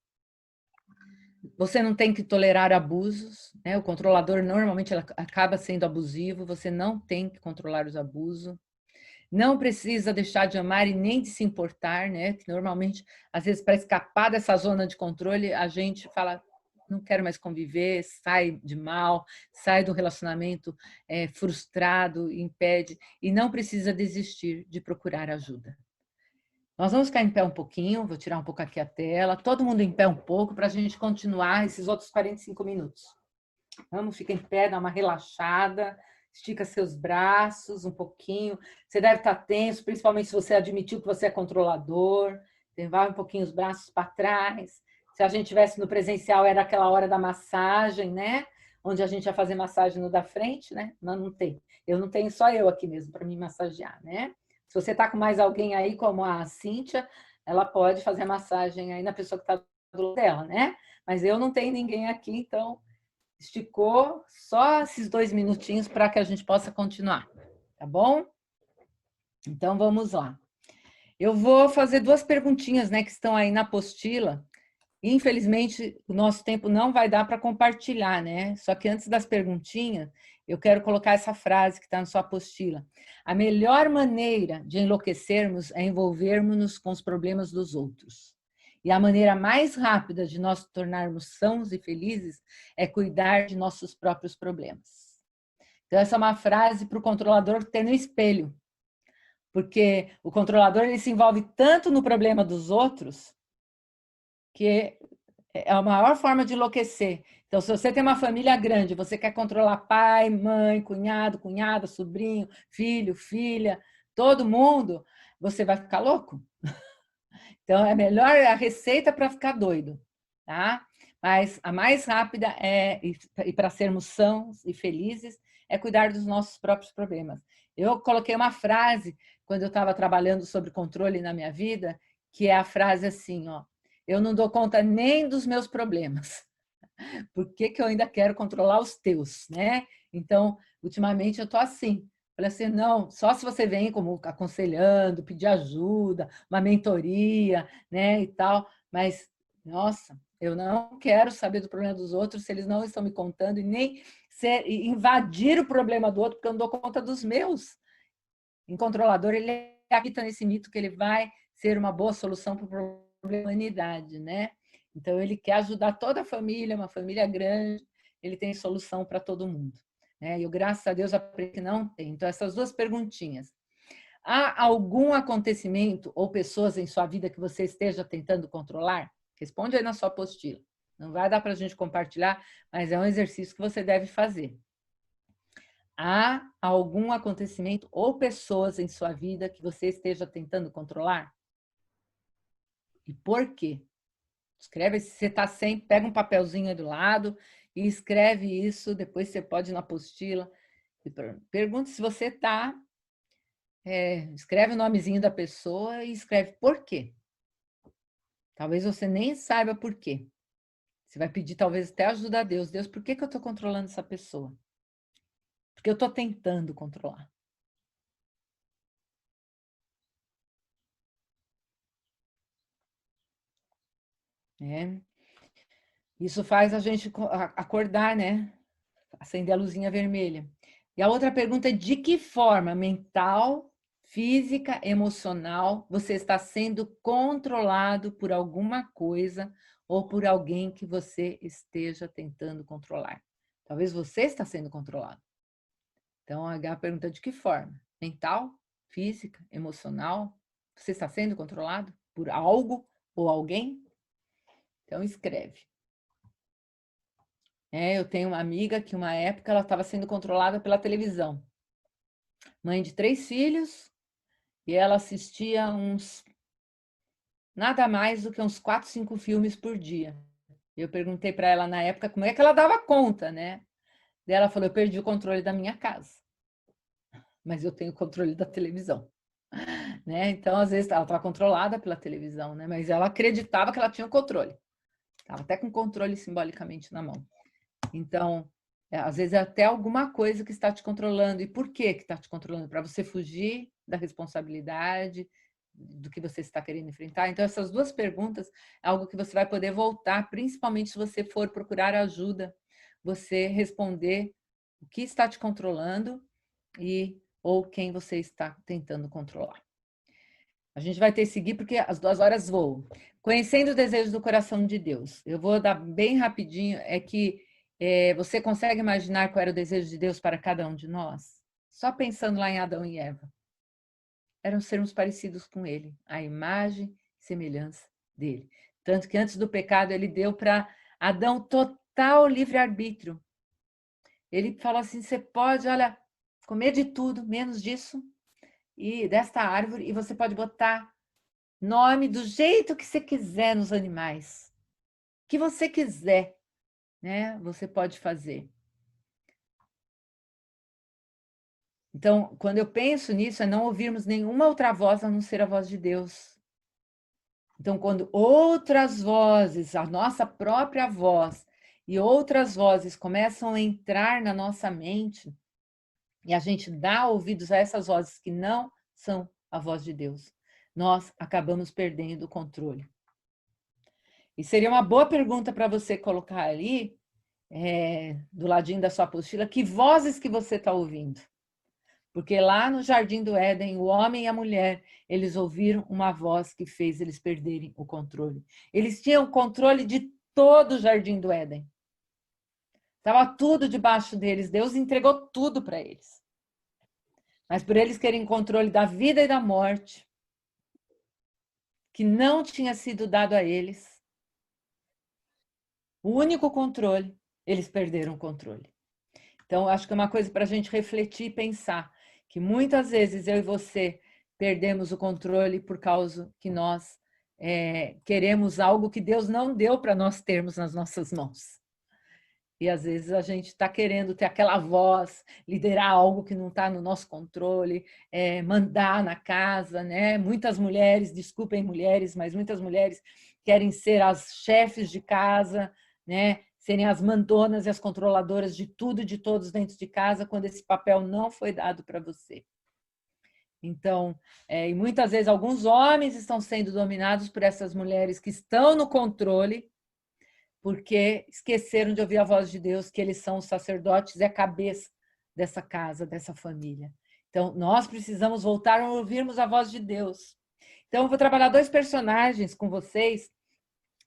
Você não tem que tolerar abusos, né? O controlador normalmente acaba sendo abusivo, você não tem que controlar os abusos. Não precisa deixar de amar e nem de se importar, né? Que normalmente, às vezes, para escapar dessa zona de controle, a gente fala, não quero mais conviver, sai de mal, sai do relacionamento frustrado, impede, e não precisa desistir de procurar ajuda. Nós vamos ficar em pé um pouquinho, vou tirar um pouco aqui a tela, todo mundo em pé um pouco, para a gente continuar esses outros 45 minutos. Vamos, fica em pé, dá uma relaxada, estica seus braços um pouquinho. Você deve estar tenso, principalmente se você admitiu que você é controlador. Vai um pouquinho os braços para trás. Se a gente estivesse no presencial, era aquela hora da massagem, né? Onde a gente ia fazer massagem no da frente, né? Não tem. Eu não tenho, só eu aqui mesmo para me massagear, né? Se você está com mais alguém aí, como a Cíntia, ela pode fazer massagem aí na pessoa que está do lado dela, né? Mas eu não tenho ninguém aqui, então esticou só esses 2 minutinhos para que a gente possa continuar, tá bom? Então, vamos lá. Eu vou fazer 2 perguntinhas, né, que estão aí na apostila. Infelizmente, o nosso tempo não vai dar para compartilhar, né? Só que antes das perguntinhas, eu quero colocar essa frase que está na sua apostila. A melhor maneira de enlouquecermos é envolvermos-nos com os problemas dos outros. E a maneira mais rápida de nós tornarmos sãos e felizes é cuidar de nossos próprios problemas. Então, essa é uma frase para o controlador ter no espelho. Porque o controlador ele se envolve tanto no problema dos outros que é a maior forma de enlouquecer. Então, se você tem uma família grande, você quer controlar pai, mãe, cunhado, cunhada, sobrinho, filho, filha, todo mundo, você vai ficar louco. Então, é melhor a receita para ficar doido, tá? Mas a mais rápida e para sermos sãos e felizes, é cuidar dos nossos próprios problemas. Eu coloquei uma frase, quando eu estava trabalhando sobre controle na minha vida, que é a frase assim, ó, eu não dou conta nem dos meus problemas. Por que que eu ainda quero controlar os teus, né? Então, ultimamente eu estou assim. Falei assim, não, só se você vem como aconselhando, pedir ajuda, uma mentoria, né, e tal. Mas, nossa, Eu não quero saber do problema dos outros se eles não estão me contando e nem invadir o problema do outro, porque eu não dou conta dos meus. Em controlador, ele acredita nesse mito que ele vai ser uma boa solução para o problema da humanidade, né? Então, ele quer ajudar toda a família, uma família grande, ele tem solução para todo mundo. Né? E eu, graças a Deus, aprendi que não tem. Então, essas duas perguntinhas. Há algum acontecimento ou pessoas em sua vida que você esteja tentando controlar? Responde aí na sua apostila. Não vai dar para a gente compartilhar, mas é um exercício que você deve fazer. Há algum acontecimento ou pessoas em sua vida que você esteja tentando controlar? E por quê? Escreve, se você está sem, pega um papelzinho aí do lado e escreve isso, depois você pode ir na apostila. Pergunte se você está, escreve o nomezinho da pessoa e escreve por quê. Talvez você nem saiba por quê. Você vai pedir talvez até ajuda a Deus. Deus, por que eu estou controlando essa pessoa? Porque eu estou tentando controlar. É. Isso faz a gente acordar, né? Acender a luzinha vermelha. E a outra pergunta é: de que forma mental, física, emocional você está sendo controlado por alguma coisa ou por alguém que você esteja tentando controlar? Talvez você está sendo controlado. Então, a pergunta é: de que forma? Mental, física, emocional? Você está sendo controlado por algo ou alguém? Então, escreve. Eu tenho uma amiga que, uma época, ela estava sendo controlada pela televisão. Mãe de 3 filhos, e ela assistia nada mais do que uns 4, 5 filmes por dia. Eu perguntei para ela na época como é que ela dava conta, né? Daí ela falou: eu perdi o controle da minha casa, mas eu tenho o controle da televisão. Né? Então, às vezes, ela estava controlada pela televisão, né? Mas ela acreditava que ela tinha o controle. Estava até com o controle simbolicamente na mão. Então, às vezes é até alguma coisa que está te controlando. E por que está te controlando? Para você fugir da responsabilidade, do que você está querendo enfrentar. Então, essas duas perguntas é algo que você vai poder voltar, principalmente se você for procurar ajuda, você responder o que está te controlando ou quem você está tentando controlar. A gente vai ter que seguir porque as 2 horas voam. Conhecendo o desejo do coração de Deus. Eu vou dar bem rapidinho, você consegue imaginar qual era o desejo de Deus para cada um de nós? Só pensando lá em Adão e Eva. Eram sermos parecidos com ele, a imagem e semelhança dele. Tanto que antes do pecado ele deu para Adão total livre-arbítrio. Ele falou assim: você pode, olha, comer de tudo, menos disso, e desta árvore, e você pode botar nome do jeito que você quiser nos animais. O que você quiser, né? Você pode fazer. Então, quando eu penso nisso, é não ouvirmos nenhuma outra voz a não ser a voz de Deus. Então, quando outras vozes, a nossa própria voz e outras vozes começam a entrar na nossa mente, e a gente dá ouvidos a essas vozes que não são a voz de Deus, nós acabamos perdendo o controle. E seria uma boa pergunta para você colocar ali, do ladinho da sua apostila, que vozes que você está ouvindo. Porque lá no Jardim do Éden, o homem e a mulher, eles ouviram uma voz que fez eles perderem o controle. Eles tinham o controle de todo o Jardim do Éden. Estava tudo debaixo deles. Deus entregou tudo para eles. Mas por eles querem controle da vida e da morte, que não tinha sido dado a eles, o único controle, eles perderam o controle. Então, acho que é uma coisa para a gente refletir e pensar, que muitas vezes eu e você perdemos o controle por causa que nós queremos algo que Deus não deu para nós termos nas nossas mãos. E às vezes a gente está querendo ter aquela voz, liderar algo que não está no nosso controle, mandar na casa, né? Muitas mulheres, desculpem mulheres, mas muitas mulheres querem ser as chefes de casa, né? Serem as mandonas e as controladoras de tudo e de todos dentro de casa, quando esse papel não foi dado para você. Então, e muitas vezes alguns homens estão sendo dominados por essas mulheres que estão no controle, porque esqueceram de ouvir a voz de Deus, que eles são os sacerdotes e a cabeça dessa casa, dessa família. Então, nós precisamos voltar a ouvirmos a voz de Deus. Então, eu vou trabalhar 2 personagens com vocês,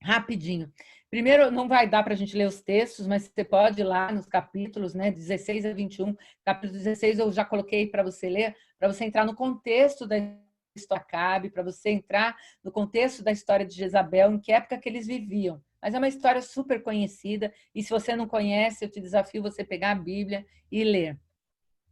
rapidinho. Primeiro, não vai dar para a gente ler os textos, mas você pode ir lá nos capítulos, né, 16 a 21. Capítulo 16 eu já coloquei para você ler, para você entrar no contexto da história de Acabe, para você entrar no contexto da história de Jezabel, em que época que eles viviam. Mas é uma história super conhecida, e se você não conhece, eu te desafio você pegar a Bíblia e ler.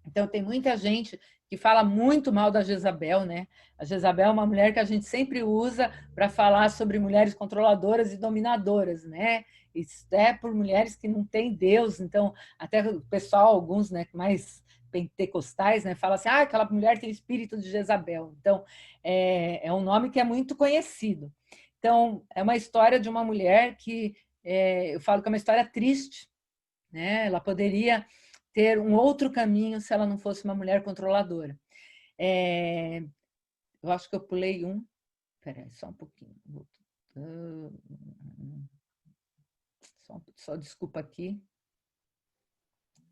Então, tem muita gente que fala muito mal da Jezabel, né? A Jezabel é uma mulher que a gente sempre usa para falar sobre mulheres controladoras e dominadoras, né? Isso é por mulheres que não têm Deus. Então, até o pessoal, alguns, né, mais pentecostais, né, fala assim, aquela mulher tem o espírito de Jezabel. Então, é um nome que é muito conhecido. Então, é uma história de uma mulher que, eu falo que é uma história triste, né? Ela poderia ter um outro caminho se ela não fosse uma mulher controladora. Eu acho que eu pulei um. Espera aí, só um pouquinho. Só desculpa aqui.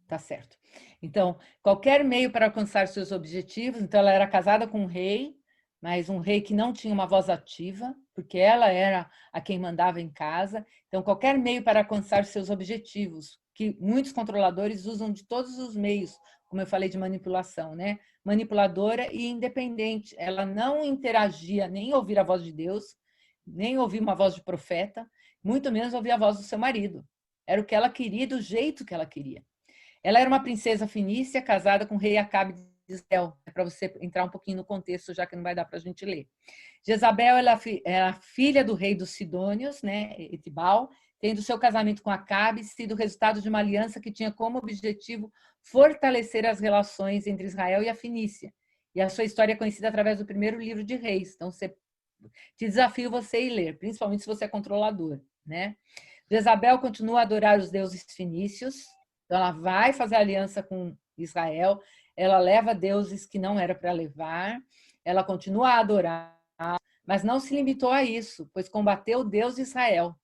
Tá certo. Então, qualquer meio para alcançar seus objetivos. Então, ela era casada com um rei, mas um rei que não tinha uma voz ativa, porque ela era a quem mandava em casa. Então, qualquer meio para alcançar seus objetivos, que muitos controladores usam de todos os meios, como eu falei de manipulação, né? Manipuladora e independente. Ela não interagia, nem ouvir a voz de Deus, nem ouvir uma voz de profeta, muito menos ouvir a voz do seu marido. Era o que ela queria, do jeito que ela queria. Ela era uma princesa fenícia, casada com o rei Acabe de Israel, para você entrar um pouquinho no contexto, já que não vai dar para a gente ler. Jezabel é a filha do rei dos Sidônios, né, Etibal, tendo seu casamento com Acabe sido o resultado de uma aliança que tinha como objetivo fortalecer as relações entre Israel e a Fenícia. E a sua história é conhecida através do primeiro livro de Reis. Então, te desafio você a ir ler, principalmente se você é controlador, né? Jezabel continua a adorar os deuses fenícios. Então, ela vai fazer aliança com Israel, ela leva deuses que não era para levar, ela continua a adorar, mas não se limitou a isso, pois combateu o Deus de Israel.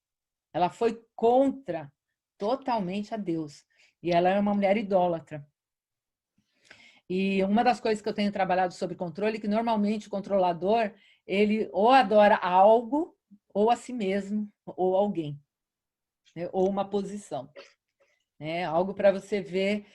Ela foi contra totalmente a Deus. E ela era uma mulher idólatra. E uma das coisas que eu tenho trabalhado sobre controle é que normalmente o controlador, ele ou adora algo, ou a si mesmo, ou alguém, né? Ou uma posição. Algo para você ver,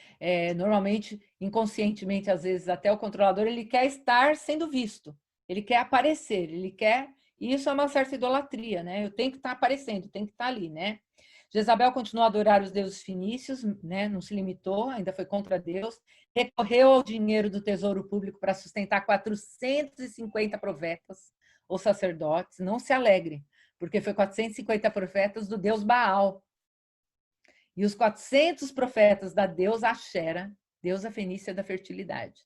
normalmente, inconscientemente, às vezes, até o controlador, ele quer estar sendo visto, ele quer aparecer, ele quer... E isso é uma certa idolatria, né? Eu tenho que estar aparecendo, tenho que estar ali, né? Jezabel continuou a adorar os deuses fenícios, né? Não se limitou, ainda foi contra Deus, recorreu ao dinheiro do tesouro público para sustentar 450 profetas ou sacerdotes. Não se alegre, porque foi 450 profetas do deus Baal, e os 400 profetas da deusa Axera, deusa fenícia da fertilidade.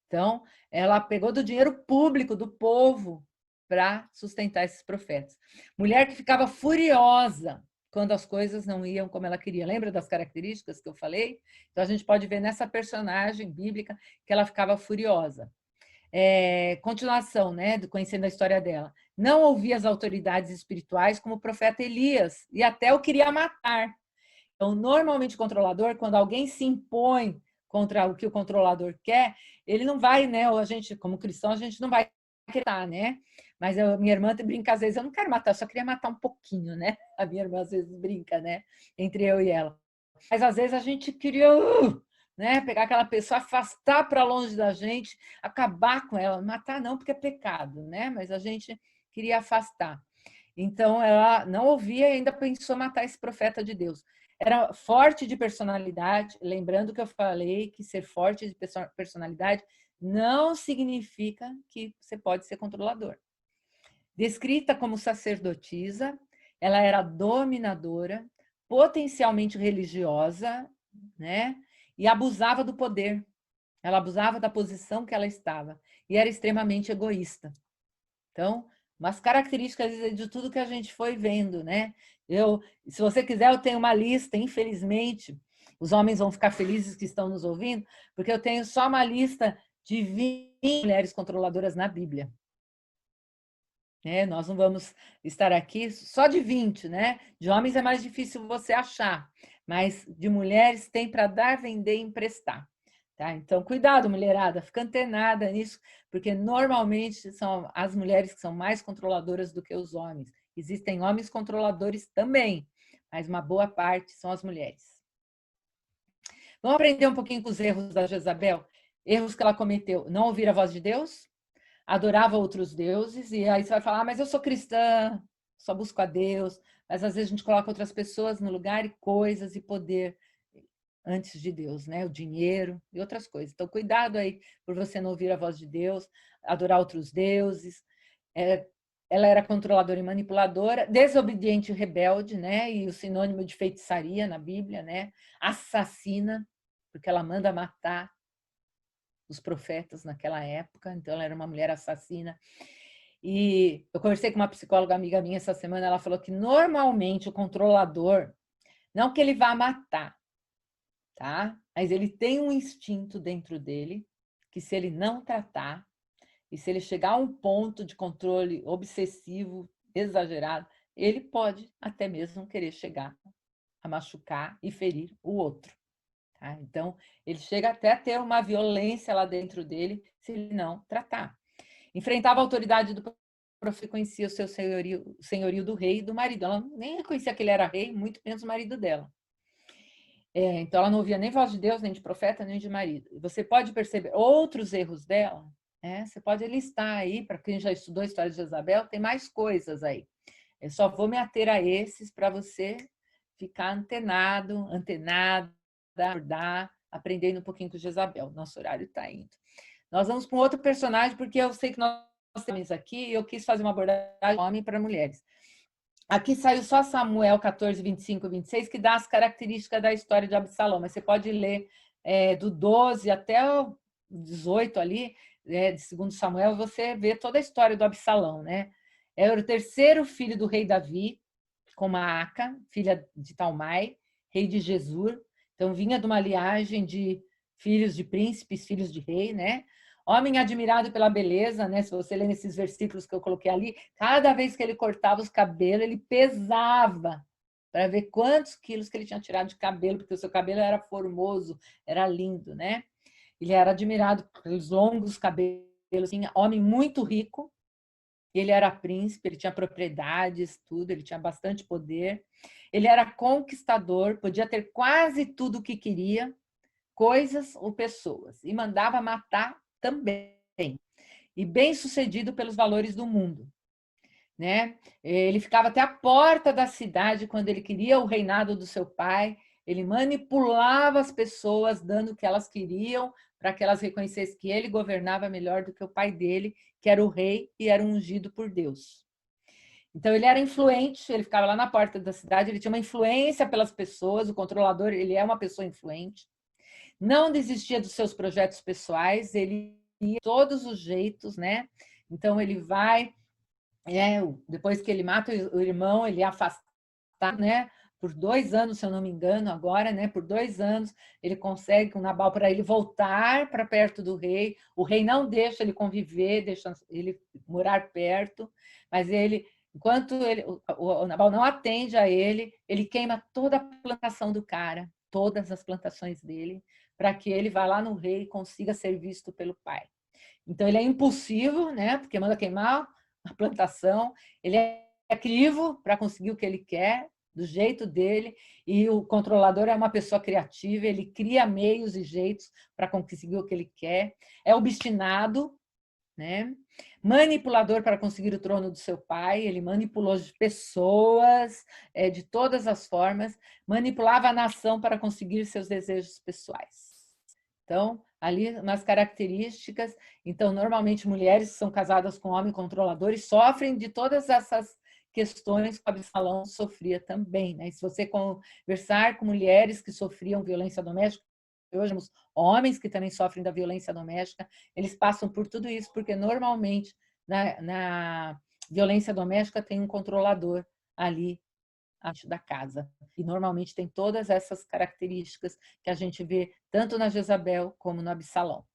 Então, ela pegou do dinheiro público do povo para sustentar esses profetas. Mulher que ficava furiosa quando as coisas não iam como ela queria. Lembra das características que eu falei? Então, a gente pode ver nessa personagem bíblica que ela ficava furiosa. Continuação, né, conhecendo a história dela. Não ouvia as autoridades espirituais como o profeta Elias, e até o queria matar. Então, normalmente, o controlador, quando alguém se impõe contra o que o controlador quer, ele não vai, né? Ou a gente, como cristão, a gente não vai querer, né? Mas minha irmã brinca às vezes, eu não quero matar, eu só queria matar um pouquinho, né? A minha irmã às vezes brinca, né? Entre eu e ela. Mas às vezes a gente queria, né? Pegar aquela pessoa, afastar para longe da gente, acabar com ela. Matar não, porque é pecado, né? Mas a gente queria afastar. Então, ela não ouvia e ainda pensou matar esse profeta de Deus. Era forte de personalidade, lembrando que eu falei que ser forte de personalidade não significa que você pode ser controlador. Descrita como sacerdotisa, ela era dominadora, potencialmente religiosa, né? E abusava do poder. Ela abusava da posição que ela estava e era extremamente egoísta. Então, umas características de tudo que a gente foi vendo, né? Se você quiser, eu tenho uma lista, infelizmente, os homens vão ficar felizes que estão nos ouvindo, porque eu tenho só uma lista de 20 mulheres controladoras na Bíblia. né? Nós não vamos estar aqui só de 20, né? De homens é mais difícil você achar, mas de mulheres tem para dar, vender e emprestar. Tá? Então, cuidado, mulherada, fica antenada nisso, porque normalmente são as mulheres que são mais controladoras do que os homens. Existem homens controladores também, mas uma boa parte são as mulheres. Vamos aprender um pouquinho com os erros da Jezabel? Erros que ela cometeu. Não ouvir a voz de Deus, adorava outros deuses, e aí você vai falar, mas eu sou cristã, só busco a Deus, mas às vezes a gente coloca outras pessoas no lugar e coisas e poder antes de Deus, né? O dinheiro e outras coisas. Então, cuidado aí por você não ouvir a voz de Deus, adorar outros deuses. Ela era controladora e manipuladora, desobediente e rebelde, né? E o sinônimo de feitiçaria na Bíblia, né? Assassina, porque ela manda matar os profetas naquela época, então ela era uma mulher assassina. E eu conversei com uma psicóloga amiga minha essa semana, ela falou que normalmente o controlador, não que ele vá matar, tá? Mas ele tem um instinto dentro dele que se ele não tratar e se ele chegar a um ponto de controle obsessivo, exagerado, ele pode até mesmo querer chegar a machucar e ferir o outro. Tá? Então, ele chega até a ter uma violência lá dentro dele se ele não tratar. Enfrentava a autoridade do profeta, conhecia o seu senhorio, o senhorio do rei e do marido. Ela nem reconhecia que ele era rei, muito menos o marido dela. Então, ela não ouvia nem voz de Deus, nem de profeta, nem de marido. E você pode perceber outros erros dela, né? Você pode listar aí, para quem já estudou a história de Jezabel, tem mais coisas aí. Eu só vou me ater a esses para você ficar antenada, acordar, aprendendo um pouquinho com Jezabel. Nosso horário está indo. Nós vamos para um outro personagem, porque eu sei que nós temos aqui, e eu quis fazer uma abordagem homem para mulheres. Aqui saiu só Samuel 14, 25 e 26, que dá as características da história de Absalão, mas você pode ler do 12 até o 18 ali, de 2 Samuel, você vê toda a história do Absalão, né? Era o terceiro filho do rei Davi, com Maaca, filha de Talmai, rei de Gesur. Então, vinha de uma linhagem de filhos de príncipes, filhos de rei, né? Homem admirado pela beleza, né? Se você ler nesses versículos que eu coloquei ali, cada vez que ele cortava os cabelos, ele pesava para ver quantos quilos que ele tinha tirado de cabelo, porque o seu cabelo era formoso, era lindo, né? Ele era admirado pelos longos cabelos, homem muito rico. Ele era príncipe, ele tinha propriedades, tudo, ele tinha bastante poder. Ele era conquistador, podia ter quase tudo o que queria, coisas ou pessoas, e mandava matar também. E bem-sucedido pelos valores do mundo, né? Ele ficava até a porta da cidade quando ele queria o reinado do seu pai. Ele manipulava as pessoas, dando o que elas queriam, para que elas reconhecessem que ele governava melhor do que o pai dele, que era o rei e era ungido por Deus. Então, ele era influente, ele ficava lá na porta da cidade, ele tinha uma influência pelas pessoas, o controlador, ele é uma pessoa influente. Não desistia dos seus projetos pessoais, ele ia de todos os jeitos, né? Então, ele vai, depois que ele mata o irmão, ele é afastado, né? Por 2 anos, se eu não me engano, agora, né? Por 2 anos, ele consegue com Nabal para ele voltar para perto do rei. O rei não deixa ele conviver, deixa ele morar perto, mas ele, enquanto o Nabal não atende a ele, ele queima toda a plantação do cara, todas as plantações dele, para que ele vá lá no rei e consiga ser visto pelo pai. Então, ele é impulsivo, né? Porque manda queimar a plantação, ele é crivo para conseguir o que ele quer, do jeito dele, e o controlador é uma pessoa criativa, ele cria meios e jeitos para conseguir o que ele quer, é obstinado, né? Manipulador para conseguir o trono do seu pai, ele manipulou as pessoas de todas as formas, manipulava a nação para conseguir seus desejos pessoais. Então, ali umas características. Então, normalmente, mulheres que são casadas com homens controladores sofrem de todas essas questões que o Absalão sofria também, né? E se você conversar com mulheres que sofriam violência doméstica, hoje temos homens que também sofrem da violência doméstica, eles passam por tudo isso, porque normalmente na violência doméstica tem um controlador ali da casa. E normalmente tem todas essas características que a gente vê tanto na Jezabel como no Absalão.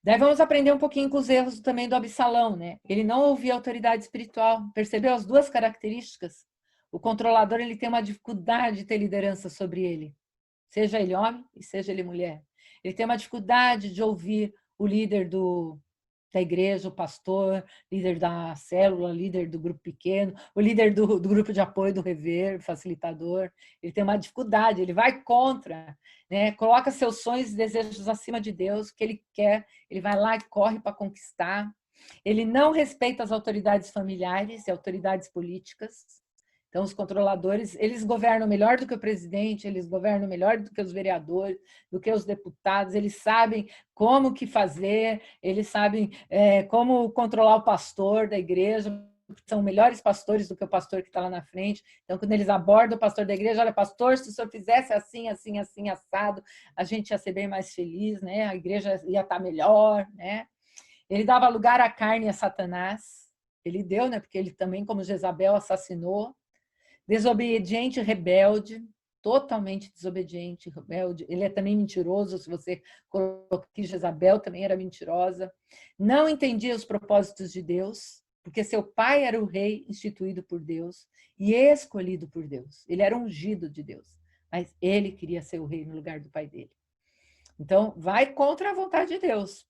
Daí vamos aprender um pouquinho com os erros também do Absalão, né? Ele não ouvia a autoridade espiritual. Percebeu as duas características? O controlador, ele tem uma dificuldade de ter liderança sobre ele. Seja ele homem e seja ele mulher. Ele tem uma dificuldade de ouvir o líder da igreja, o pastor, líder da célula, líder do grupo pequeno, o líder do grupo de apoio do rever, facilitador. Ele tem uma dificuldade, ele vai contra, né? Coloca seus sonhos e desejos acima de Deus, o que ele quer, ele vai lá e corre para conquistar. Ele não respeita as autoridades familiares e autoridades políticas. Então, os controladores, eles governam melhor do que o presidente, eles governam melhor do que os vereadores, do que os deputados, eles sabem como que fazer, eles sabem como controlar o pastor da igreja, são melhores pastores do que o pastor que está lá na frente. Então, quando eles abordam o pastor da igreja, olha, pastor, se o senhor fizesse assim, assim, assim, assado, a gente ia ser bem mais feliz, né? A igreja ia estar melhor, né? Ele dava lugar à carne e a Satanás, ele deu, né? Porque ele também, como Jezabel, assassinou. Desobediente, rebelde, totalmente desobediente, rebelde. Ele é também mentiroso, se você colocar aqui, Jezabel também era mentirosa. Não entendia os propósitos de Deus, porque seu pai era o rei instituído por Deus e escolhido por Deus. Ele era ungido de Deus, mas ele queria ser o rei no lugar do pai dele. Então, vai contra a vontade de Deus.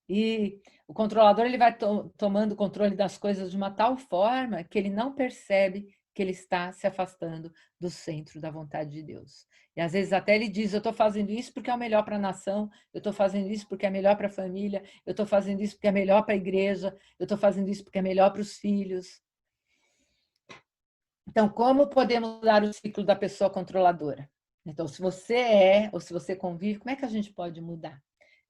E o controlador, ele vai tomando controle das coisas de uma tal forma que ele não percebe que ele está se afastando do centro da vontade de Deus. E às vezes até ele diz, eu estou fazendo isso porque é o melhor para a nação, eu estou fazendo isso porque é melhor para a família, eu estou fazendo isso porque é melhor para a igreja, eu estou fazendo isso porque é melhor para os filhos. Então, como podemos mudar o ciclo da pessoa controladora? Então, se você ou se você convive, como é que a gente pode mudar?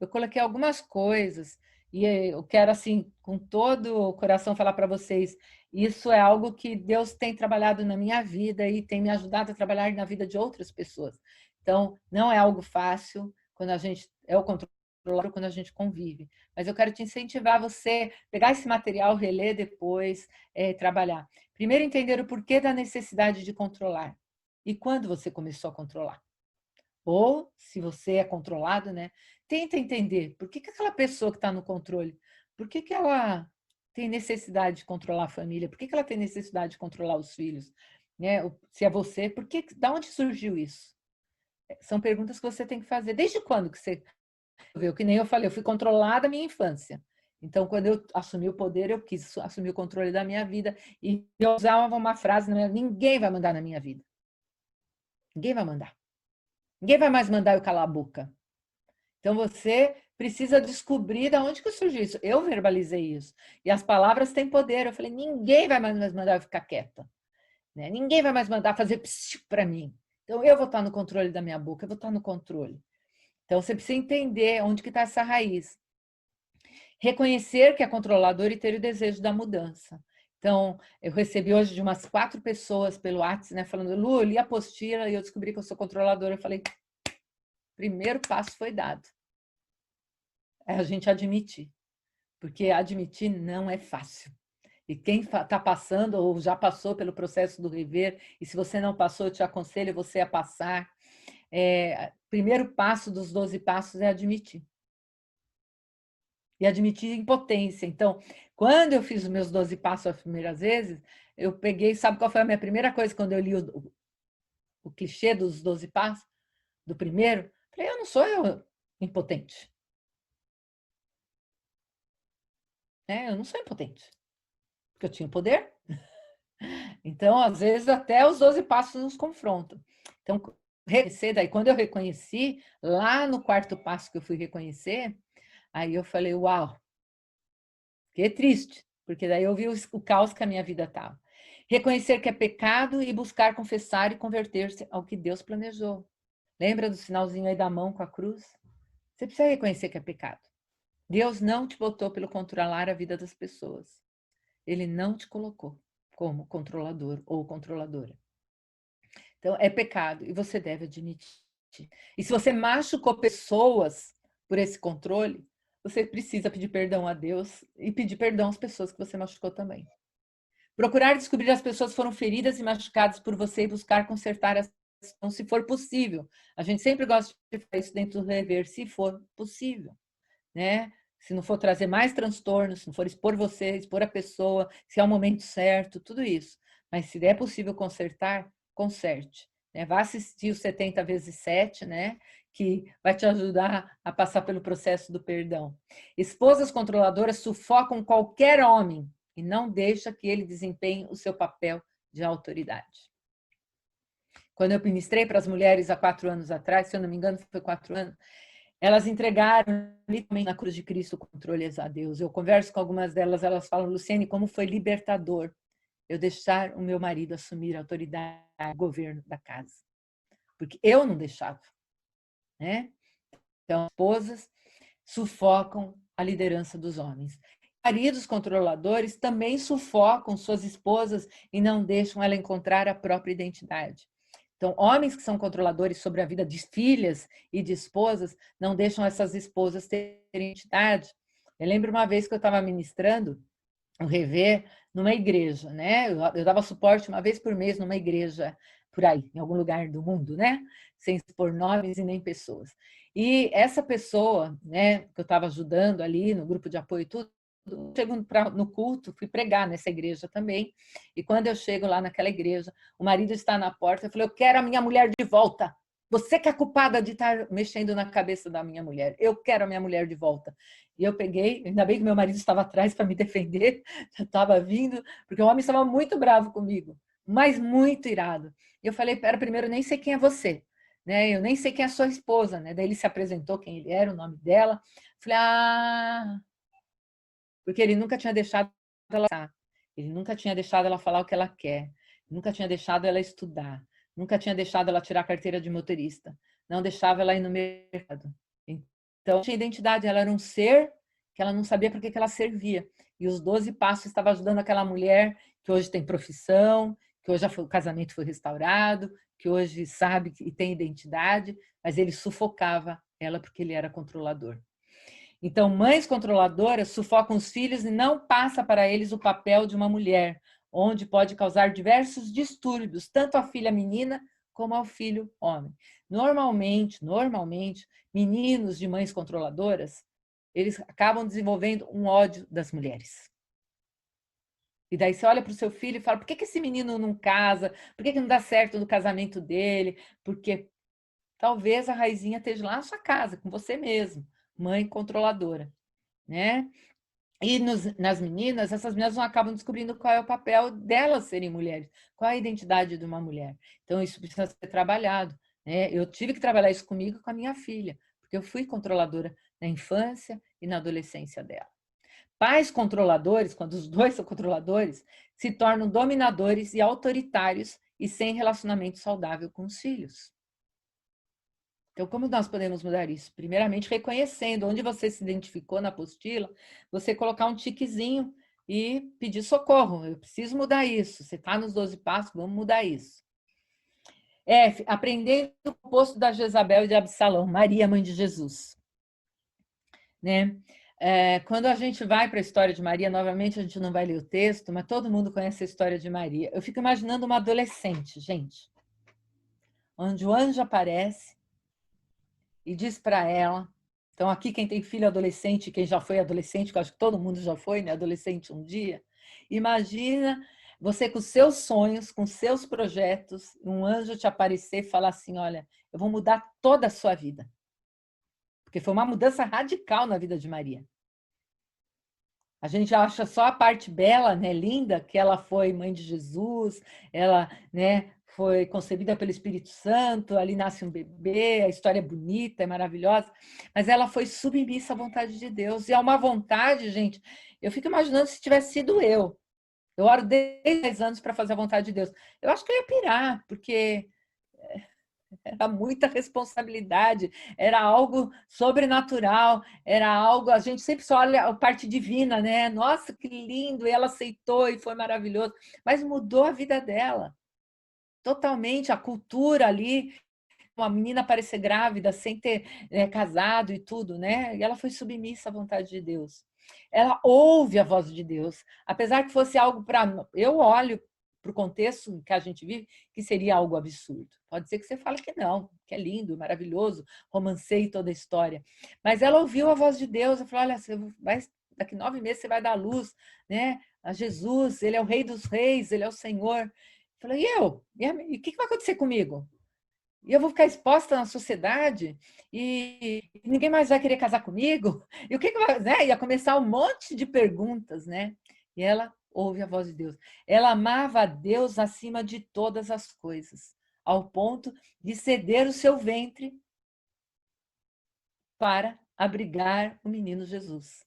Eu coloquei algumas coisas e eu quero, assim, com todo o coração falar para vocês, isso é algo que Deus tem trabalhado na minha vida e tem me ajudado a trabalhar na vida de outras pessoas. Então, não é algo fácil quando a gente é o controlador, quando a gente convive. Mas eu quero te incentivar a você pegar esse material, reler depois, trabalhar. Primeiro, entender o porquê da necessidade de controlar e quando você começou a controlar. Ou, se você é controlado, né? Tenta entender por que aquela pessoa que está no controle, por que ela tem necessidade de controlar a família, por que ela tem necessidade de controlar os filhos, né? Se é você, da onde surgiu isso? São perguntas que você tem que fazer. Desde quando que você viu? Que nem eu falei, eu fui controlada a minha infância. Então, quando eu assumi o poder, eu quis assumir o controle da minha vida e eu usava uma frase, ninguém vai mandar na minha vida. Ninguém vai mandar. Ninguém vai mais mandar eu calar a boca. Então, você precisa descobrir de onde que surgiu isso. Eu verbalizei isso. E as palavras têm poder. Eu falei, ninguém vai mais mandar eu ficar quieta. Né? Ninguém vai mais mandar fazer psiu para mim. Então, eu vou estar no controle da minha boca, eu vou estar no controle. Então, você precisa entender onde que está essa raiz. Reconhecer que é controlador e ter o desejo da mudança. Então, eu recebi hoje de umas 4 pessoas pelo WhatsApp, né, falando, Lu, eu li a apostila e eu descobri que eu sou controladora. Eu falei, primeiro passo foi dado. É a gente admitir. Porque admitir não é fácil. E quem está passando ou já passou pelo processo do rever, e se você não passou, eu te aconselho você a passar. Primeiro passo dos 12 passos é admitir. E admitir impotência. Então, quando eu fiz os meus 12 passos as primeiras vezes, eu peguei, sabe qual foi a minha primeira coisa quando eu li o clichê dos 12 passos? Do primeiro? Falei, eu não sou impotente. Eu não sou impotente. Porque eu tinha poder. Então, às vezes, até os 12 passos nos confrontam. Então, reconhecer, daí quando eu reconheci, lá no 4º passo que eu fui reconhecer, aí eu falei, uau, fiquei triste, porque daí eu vi o caos que a minha vida estava. Reconhecer que é pecado e buscar confessar e converter-se ao que Deus planejou. Lembra do sinalzinho aí da mão com a cruz? Você precisa reconhecer que é pecado. Deus não te botou pelo controlar a vida das pessoas. Ele não te colocou como controlador ou controladora. Então, é pecado e você deve admitir. E se você machucou pessoas por esse controle, você precisa pedir perdão a Deus e pedir perdão às pessoas que você machucou também. Procurar descobrir as pessoas que foram feridas e machucadas por você e buscar consertar a situação, se for possível. A gente sempre gosta de fazer isso dentro do rever, se for possível, né? se não for trazer mais transtornos, se não for expor você, expor a pessoa, se é o momento certo, tudo isso. Mas se é possível consertar, conserte. Né? Vá assistir o 70 vezes 7, né? Que vai te ajudar a passar pelo processo do perdão. Esposas controladoras sufocam qualquer homem e não deixa que ele desempenhe o seu papel de autoridade. Quando eu ministrei para as mulheres há 4 anos atrás, se eu não me engano, foi 4 anos, elas entregaram literalmente na cruz de Cristo o controle a Deus. Eu converso com algumas delas, elas falam, Luciene, como foi libertador eu deixar o meu marido assumir a autoridade, o governo da casa. Porque eu não deixava. Né? Então, as esposas sufocam a liderança dos homens. Maridos controladores também sufocam suas esposas e não deixam ela encontrar a própria identidade. Então, homens que são controladores sobre a vida de filhas e de esposas não deixam essas esposas terem identidade. Eu lembro uma vez que eu estava ministrando um rever numa igreja, né? Eu dava suporte uma vez por mês numa igreja por aí, em algum lugar do mundo, né? Sem expor nomes e nem pessoas. E essa pessoa, né, que eu estava ajudando ali no grupo de apoio e tudo, chego no culto, fui pregar nessa igreja também, e quando eu chego lá naquela igreja, o marido está na porta, eu falei, eu quero a minha mulher de volta. Você que é culpada de estar mexendo na cabeça da minha mulher. Eu quero a minha mulher de volta. E eu peguei, ainda bem que meu marido estava atrás para me defender, já estava vindo, porque o homem estava muito bravo comigo, mas muito irado. E eu falei, pera, primeiro, nem sei quem é você, né? Eu nem sei quem é a sua esposa, né? Daí ele se apresentou quem ele era, o nome dela. Falei, porque ele nunca tinha deixado ela falar, ele nunca tinha deixado ela falar o que ela quer, nunca tinha deixado ela estudar, nunca tinha deixado ela tirar a carteira de motorista, não deixava ela ir no mercado. Então, tinha identidade, ela era um ser que ela não sabia para que ela servia. E os 12 passos estavam ajudando aquela mulher que hoje tem profissão, que hoje o casamento foi restaurado, que hoje sabe e tem identidade, mas ele sufocava ela porque ele era controlador. Então, mães controladoras sufocam os filhos e não passa para eles o papel de uma mulher, onde pode causar diversos distúrbios, tanto à filha menina como ao filho homem. Normalmente, meninos de mães controladoras, eles acabam desenvolvendo um ódio das mulheres. E daí você olha para o seu filho e fala, por que esse menino não casa? Por que não dá certo no casamento dele? Porque talvez a raizinha esteja lá na sua casa, com você mesmo, mãe controladora, né? E nas meninas, essas meninas não acabam descobrindo qual é o papel delas serem mulheres, qual é a identidade de uma mulher. Então, isso precisa ser trabalhado, né? Eu tive que trabalhar isso comigo com a minha filha, porque eu fui controladora na infância e na adolescência dela. Pais controladores, quando os dois são controladores, se tornam dominadores e autoritários e sem relacionamento saudável com os filhos. Então, como nós podemos mudar isso? Primeiramente, reconhecendo onde você se identificou na apostila, você colocar um tiquezinho e pedir socorro. Eu preciso mudar isso. Você está nos 12 passos, vamos mudar isso. F, aprendendo o oposto da Jezabel e de Absalão, Maria, mãe de Jesus. Né? Quando a gente vai para a história de Maria, novamente a gente não vai ler o texto, mas todo mundo conhece a história de Maria. Eu fico imaginando uma adolescente, gente, onde o anjo aparece e diz para ela, então aqui quem tem filho adolescente, quem já foi adolescente, que eu acho que todo mundo já foi, né, adolescente um dia, imagina você com seus sonhos, com seus projetos, um anjo te aparecer e falar assim, olha, eu vou mudar toda a sua vida. Porque foi uma mudança radical na vida de Maria. A gente acha só a parte bela, né, linda, que ela foi mãe de Jesus, ela, né, foi concebida pelo Espírito Santo, ali nasce um bebê, a história é bonita, é maravilhosa, mas ela foi submissa à vontade de Deus. E é uma vontade, gente, eu fico imaginando se tivesse sido eu. Eu oro desde 10 anos para fazer a vontade de Deus. Eu acho que eu ia pirar, porque era muita responsabilidade, era algo sobrenatural, era algo, a gente sempre só olha a parte divina, né? Nossa, que lindo, e ela aceitou e foi maravilhoso, mas mudou a vida dela, totalmente, a cultura ali, uma menina parecer grávida sem ter casado e tudo, né? E ela foi submissa à vontade de Deus. Ela ouve a voz de Deus, apesar que fosse algo para... Eu olho para o contexto que a gente vive, que seria algo absurdo. Pode ser que você fale que não, que é lindo, maravilhoso, romancei toda a história. Mas ela ouviu a voz de Deus e falou, olha, você vai, daqui 9 meses você vai dar luz, né, a Jesus, ele é o Rei dos Reis, ele é o Senhor. Eu falei, e eu? E o que vai acontecer comigo? E eu vou ficar exposta na sociedade e ninguém mais vai querer casar comigo? E o que vai, né? Ia começar um monte de perguntas, né? E ela ouve a voz de Deus. Ela amava a Deus acima de todas as coisas, ao ponto de ceder o seu ventre para abrigar o menino Jesus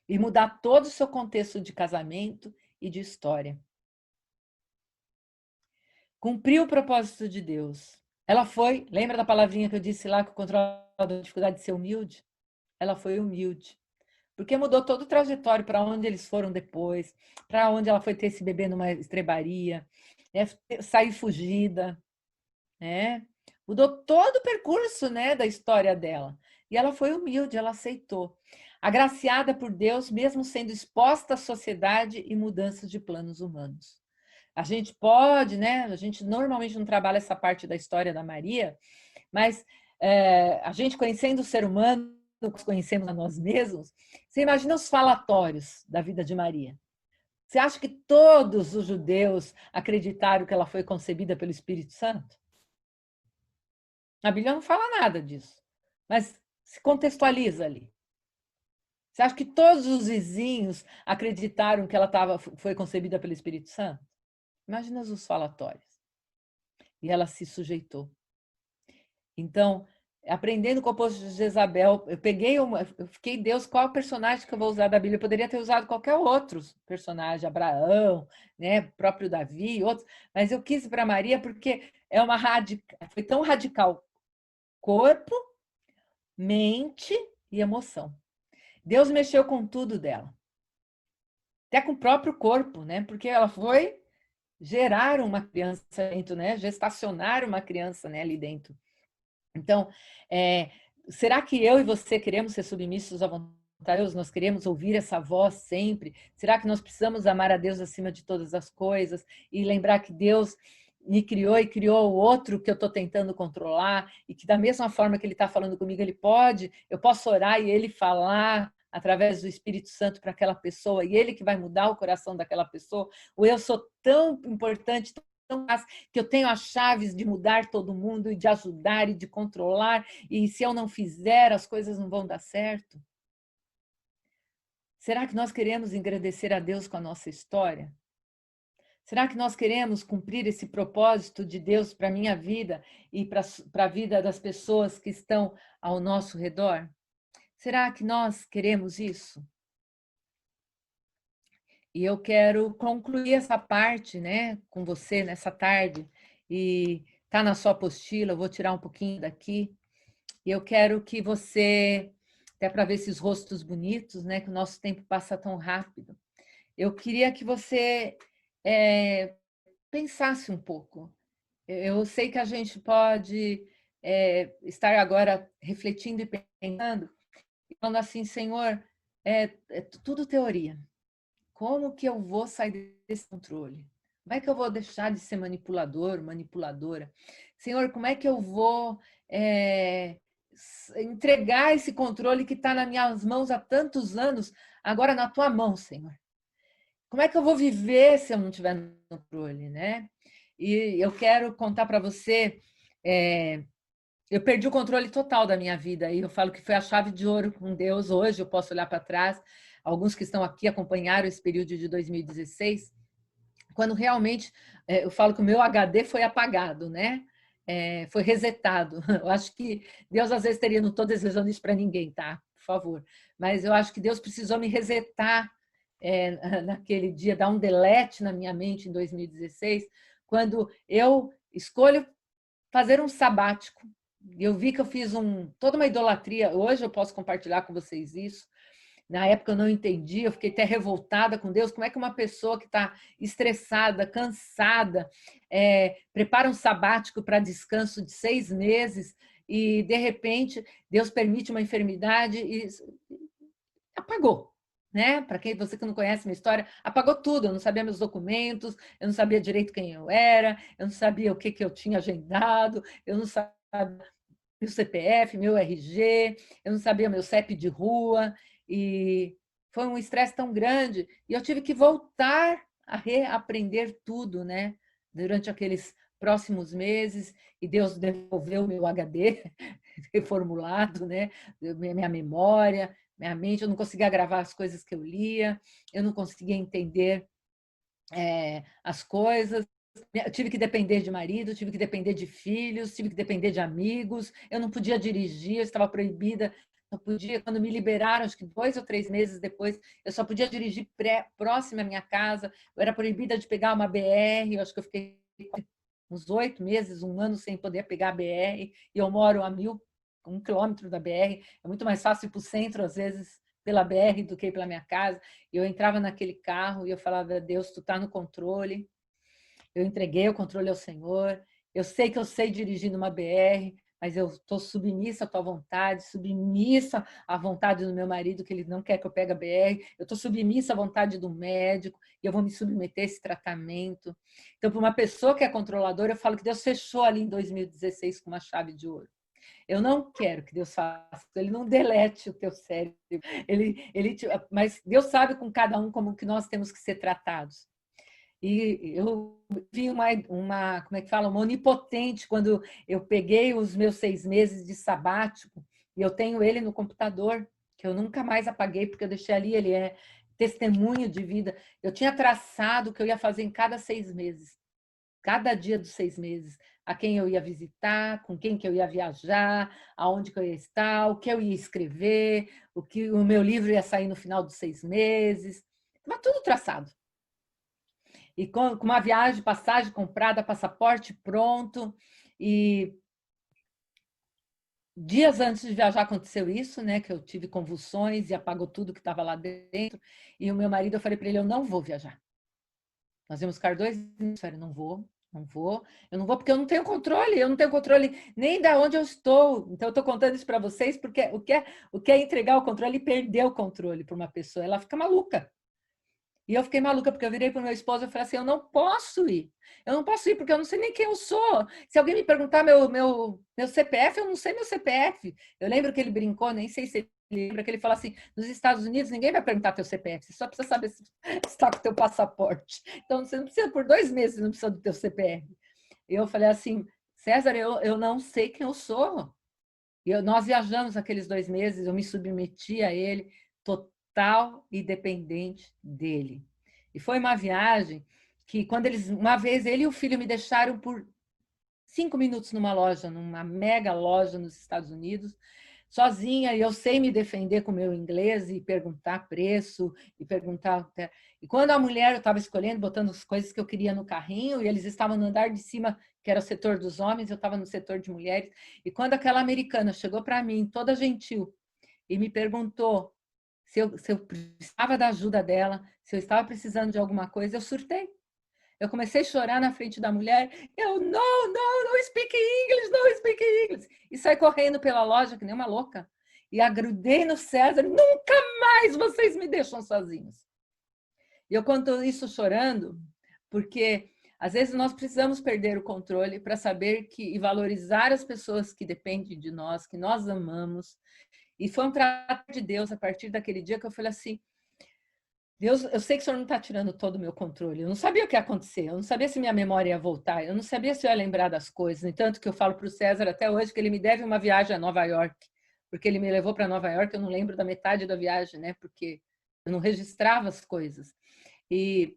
e mudar todo o seu contexto de casamento e de história. Cumpriu o propósito de Deus. Ela foi, lembra da palavrinha que eu disse lá, que o controle da dificuldade de ser humilde? Ela foi humilde. Porque mudou todo o trajetório para onde eles foram depois, para onde ela foi ter esse bebê numa estrebaria, né? Sair fugida, né? Mudou todo o percurso, né, da história dela. E ela foi humilde, ela aceitou. Agraciada por Deus, mesmo sendo exposta à sociedade e mudanças de planos humanos. A gente pode, né? A gente normalmente não trabalha essa parte da história da Maria, mas a gente conhecendo o ser humano, conhecemos a nós mesmos, você imagina os falatórios da vida de Maria. Você acha que todos os judeus acreditaram que ela foi concebida pelo Espírito Santo? A Bíblia não fala nada disso, mas se contextualiza ali. Você acha que todos os vizinhos acreditaram que ela foi concebida pelo Espírito Santo? Imagina os falatórios. E ela se sujeitou. Então, aprendendo com o oposto de Jezabel, eu fiquei, Deus, qual é o personagem que eu vou usar da Bíblia? Eu poderia ter usado qualquer outro personagem, Abraão, né, próprio Davi, outros, mas eu quis para Maria porque foi tão radical. Corpo, mente e emoção. Deus mexeu com tudo dela. Até com o próprio corpo, né? Porque ela foi gerar uma criança dentro, né? Gestacionar uma criança, né, ali dentro. Então, será que eu e você queremos ser submissos à vontade de Deus? Nós queremos ouvir essa voz sempre? Será que nós precisamos amar a Deus acima de todas as coisas e lembrar que Deus me criou e criou o outro que eu estou tentando controlar e que da mesma forma que Ele está falando comigo, eu posso orar e Ele falar através do Espírito Santo para aquela pessoa e Ele que vai mudar o coração daquela pessoa? Ou eu sou tão importante, que eu tenho as chaves de mudar todo mundo e de ajudar e de controlar, e se eu não fizer, as coisas não vão dar certo? Será que nós queremos engrandecer a Deus com a nossa história? Será que nós queremos cumprir esse propósito de Deus para a minha vida e para a vida das pessoas que estão ao nosso redor? Será que nós queremos isso? E eu quero concluir essa parte, né, com você nessa tarde, e tá na sua apostila, eu vou tirar um pouquinho daqui, e eu quero que você, até para ver esses rostos bonitos, né, que o nosso tempo passa tão rápido, eu queria que você pensasse um pouco. Eu sei que a gente pode estar agora refletindo e pensando, e falando assim, Senhor, é tudo teoria. Como que eu vou sair desse controle? Como é que eu vou deixar de ser manipulador, manipuladora? Senhor, como é que eu vou entregar esse controle que está nas minhas mãos há tantos anos, agora na tua mão, Senhor? Como é que eu vou viver se eu não tiver no controle, né? E eu quero contar para você, eu perdi o controle total da minha vida e eu falo que foi a chave de ouro com Deus. Hoje eu posso olhar para trás. Alguns que estão aqui acompanharam esse período de 2016, quando realmente eu falo que o meu HD foi apagado, né? Foi resetado. Eu acho que Deus às vezes teria, não estou desejando isso para ninguém, tá? Por favor. Mas eu acho que Deus precisou me resetar naquele dia, dar um delete na minha mente em 2016, quando eu escolho fazer um sabático. Eu vi que eu fiz toda uma idolatria. Hoje eu posso compartilhar com vocês isso. Na época eu não entendi, eu fiquei até revoltada com Deus. Como é que uma pessoa que está estressada, cansada, prepara um sabático para descanso de 6 meses e, de repente, Deus permite uma enfermidade e apagou, né? Para quem você que não conhece minha história, apagou tudo. Eu não sabia meus documentos, eu não sabia direito quem eu era, eu não sabia o que eu tinha agendado, eu não sabia meu CPF, meu RG, eu não sabia meu CEP de rua, e foi um estresse tão grande, e eu tive que voltar a reaprender tudo, né? Durante aqueles próximos meses, e Deus devolveu meu HD reformulado, né? Minha memória, minha mente, eu não conseguia gravar as coisas que eu lia, eu não conseguia entender as coisas. Eu tive que depender de marido, tive que depender de filhos, tive que depender de amigos. Eu não podia dirigir, eu estava proibida. Eu podia, quando me liberaram, acho que 2 ou 3 meses depois, eu só podia dirigir próximo à minha casa. Eu era proibida de pegar uma BR. Eu acho que eu fiquei uns 8 meses, 1 ano sem poder pegar a BR. E eu moro a 1 quilômetro da BR. É muito mais fácil ir para o centro, às vezes, pela BR do que pela minha casa. E eu entrava naquele carro e eu falava: Deus, tu está no controle. Eu entreguei o controle ao Senhor. Eu sei que eu sei dirigir numa BR, mas eu estou submissa à tua vontade, submissa à vontade do meu marido, que ele não quer que eu pegue a BR. Eu estou submissa à vontade do médico e eu vou me submeter a esse tratamento. Então, para uma pessoa que é controladora, eu falo que Deus fechou ali em 2016 com uma chave de ouro. Eu não quero que Deus faça, ele não delete o teu cérebro, mas Deus sabe com cada um como que nós temos que ser tratados. E eu vi como é que fala, uma onipotente quando eu peguei os meus 6 meses de sabático e eu tenho ele no computador, que eu nunca mais apaguei, porque eu deixei ali, ele é testemunho de vida. Eu tinha traçado o que eu ia fazer em cada 6 meses, cada dia dos 6 meses, a quem eu ia visitar, com quem que eu ia viajar, aonde que eu ia estar, o que eu ia escrever, o meu livro ia sair no final dos 6 meses, estava tudo traçado. E com uma viagem, passagem comprada, passaporte pronto. E dias antes de viajar aconteceu isso, né? Que eu tive convulsões e apagou tudo que estava lá dentro. E o meu marido, eu falei para ele: eu não vou viajar. Nós íamos ficar 2 meses, eu não vou, não vou, eu não vou porque eu não tenho controle nem da onde eu estou. Então, eu estou contando isso para vocês porque o que é entregar o controle e perder o controle para uma pessoa. Ela fica maluca. E eu fiquei maluca, porque eu virei para o meu esposo e falei assim: eu não posso ir. Eu não posso ir, porque eu não sei nem quem eu sou. Se alguém me perguntar meu CPF, eu não sei meu CPF. Eu lembro que ele brincou, nem sei se ele lembra, que ele falou assim: nos Estados Unidos ninguém vai perguntar teu CPF, você só precisa saber se está com o teu passaporte. Então, você não precisa, por 2 meses, você não precisa do teu CPF. E eu falei assim: César, eu não sei quem eu sou. Nós viajamos aqueles 2 meses, eu me submeti a ele, total e dependente dele. E foi uma viagem que, uma vez, ele e o filho me deixaram por 5 minutos numa loja, numa mega loja nos Estados Unidos, sozinha, e eu sei me defender com o meu inglês e perguntar preço, e perguntar... E quando a mulher, eu estava escolhendo, botando as coisas que eu queria no carrinho, e eles estavam no andar de cima, que era o setor dos homens, eu estava no setor de mulheres, e quando aquela americana chegou para mim, toda gentil, e me perguntou se eu precisava da ajuda dela, se eu estava precisando de alguma coisa, eu surtei. Eu comecei a chorar na frente da mulher. Eu, não speak English, não speak English. E saí correndo pela loja, que nem uma louca. E agrudei no César. Nunca mais vocês me deixam sozinhos. E eu conto isso chorando, porque às vezes nós precisamos perder o controle para saber que e valorizar as pessoas que dependem de nós, que nós amamos. E foi um trato de Deus a partir daquele dia que eu falei assim: Deus, eu sei que o Senhor não está tirando todo o meu controle. Eu não sabia o que ia acontecer, eu não sabia se minha memória ia voltar, eu não sabia se eu ia lembrar das coisas. No entanto, que eu falo para o César até hoje que ele me deve uma viagem a Nova York, porque ele me levou para Nova York, eu não lembro da metade da viagem, né? Porque eu não registrava as coisas. E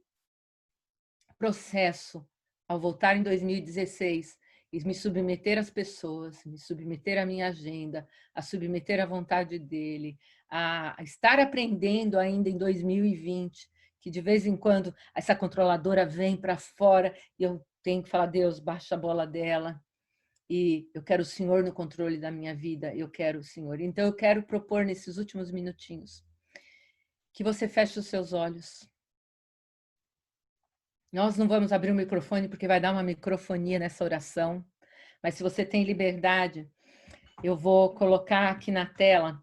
processo, ao voltar em 2016, e me submeter às pessoas, me submeter à minha agenda, a submeter à vontade dele, a estar aprendendo ainda em 2020, que de vez em quando essa controladora vem para fora e eu tenho que falar: Deus, baixa a bola dela, e eu quero o Senhor no controle da minha vida, eu quero o Senhor. Então eu quero propor nesses últimos minutinhos que você feche os seus olhos. Nós não vamos abrir o microfone porque vai dar uma microfonia nessa oração, mas se você tem liberdade, eu vou colocar aqui na tela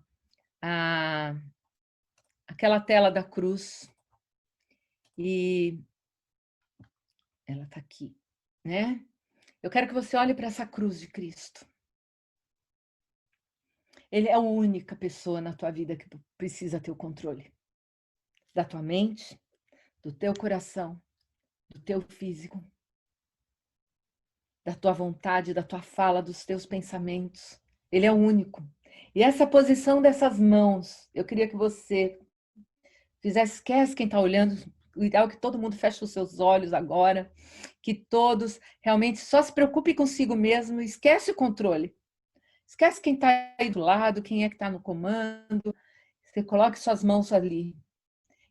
aquela tela da cruz e ela está aqui, né? Eu quero que você olhe para essa cruz de Cristo. Ele é a única pessoa na tua vida que precisa ter o controle da tua mente, do teu coração, do teu físico, da tua vontade, da tua fala, dos teus pensamentos. Ele é o único. E essa posição dessas mãos, eu queria que você fizesse, esquece quem está olhando, o ideal é que todo mundo feche os seus olhos agora, que todos realmente só se preocupem consigo mesmo, esquece o controle. Esquece quem está aí do lado, quem é que está no comando. Você coloque suas mãos ali,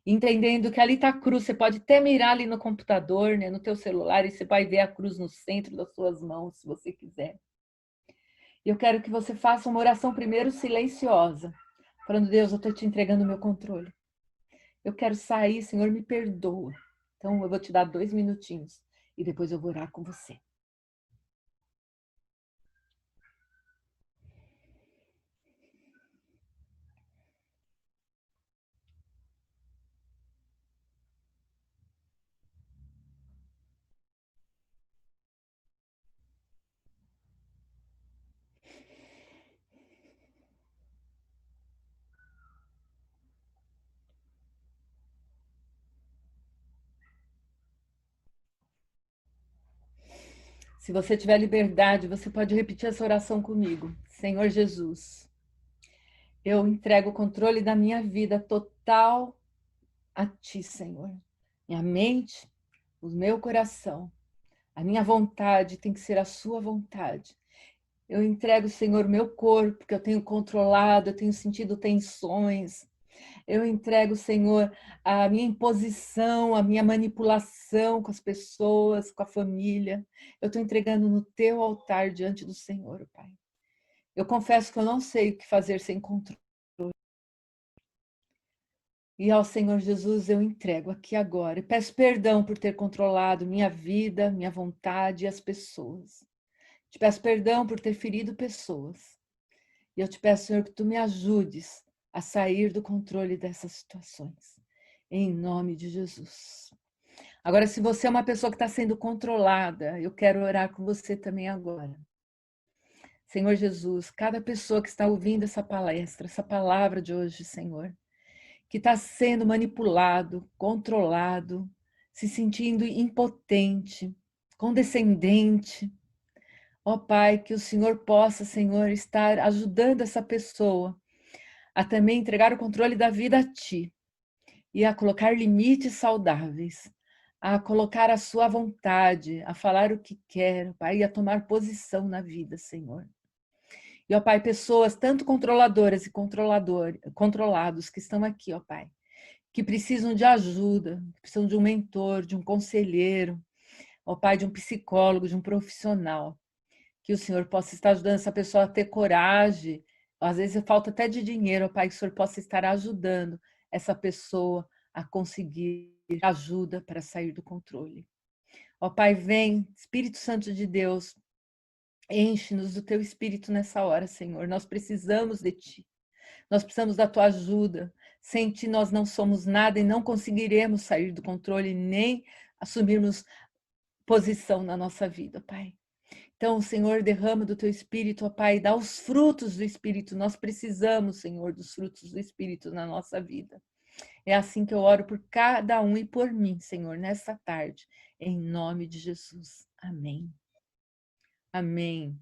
entendendo que ali está a cruz. Você pode até mirar ali no computador, né, no teu celular, e você vai ver a cruz no centro das suas mãos, se você quiser. E eu quero que você faça uma oração primeiro silenciosa, falando: Deus, eu estou te entregando o meu controle. Eu quero sair, Senhor, me perdoa. Então, eu vou te dar 2 minutinhos e depois eu vou orar com você. Se você tiver liberdade, você pode repetir essa oração comigo. Senhor Jesus, eu entrego o controle da minha vida total a Ti, Senhor. Minha mente, o meu coração, a minha vontade tem que ser a Sua vontade. Eu entrego, Senhor, o meu corpo, que eu tenho controlado, eu tenho sentido tensões. Eu entrego, Senhor, a minha imposição, a minha manipulação com as pessoas, com a família. Eu estou entregando no Teu altar diante do Senhor, Pai. Eu confesso que eu não sei o que fazer sem controle. E ao Senhor Jesus eu entrego aqui agora. E peço perdão por ter controlado minha vida, minha vontade e as pessoas. Te peço perdão por ter ferido pessoas. E eu te peço, Senhor, que Tu me ajudes a sair do controle dessas situações. Em nome de Jesus. Agora, se você é uma pessoa que está sendo controlada, eu quero orar com você também agora. Senhor Jesus, cada pessoa que está ouvindo essa palestra, essa palavra de hoje, Senhor, que está sendo manipulado, controlado, se sentindo impotente, condescendente. Ó Pai, que o Senhor possa, Senhor, estar ajudando essa pessoa a também entregar o controle da vida a Ti e a colocar limites saudáveis, a colocar a sua vontade, a falar o que quer, Pai, e a tomar posição na vida, Senhor. E, ó Pai, pessoas tanto controladoras e controlados que estão aqui, ó Pai, que precisam de ajuda, que precisam de um mentor, de um conselheiro, ó Pai, de um psicólogo, de um profissional. Que o Senhor possa estar ajudando essa pessoa a ter coragem. Às vezes falta até de dinheiro, ó Pai, que o Senhor possa estar ajudando essa pessoa a conseguir ajuda para sair do controle. Ó Pai, vem, Espírito Santo de Deus, enche-nos do Teu Espírito nessa hora, Senhor. Nós precisamos de Ti. Nós precisamos da Tua ajuda. Sem Ti nós não somos nada e não conseguiremos sair do controle, nem assumirmos posição na nossa vida, Pai. Então, Senhor, derrama do Teu Espírito, ó Pai, dá os frutos do Espírito. Nós precisamos, Senhor, dos frutos do Espírito na nossa vida. É assim que eu oro por cada um e por mim, Senhor, nessa tarde, em nome de Jesus. Amém. Amém.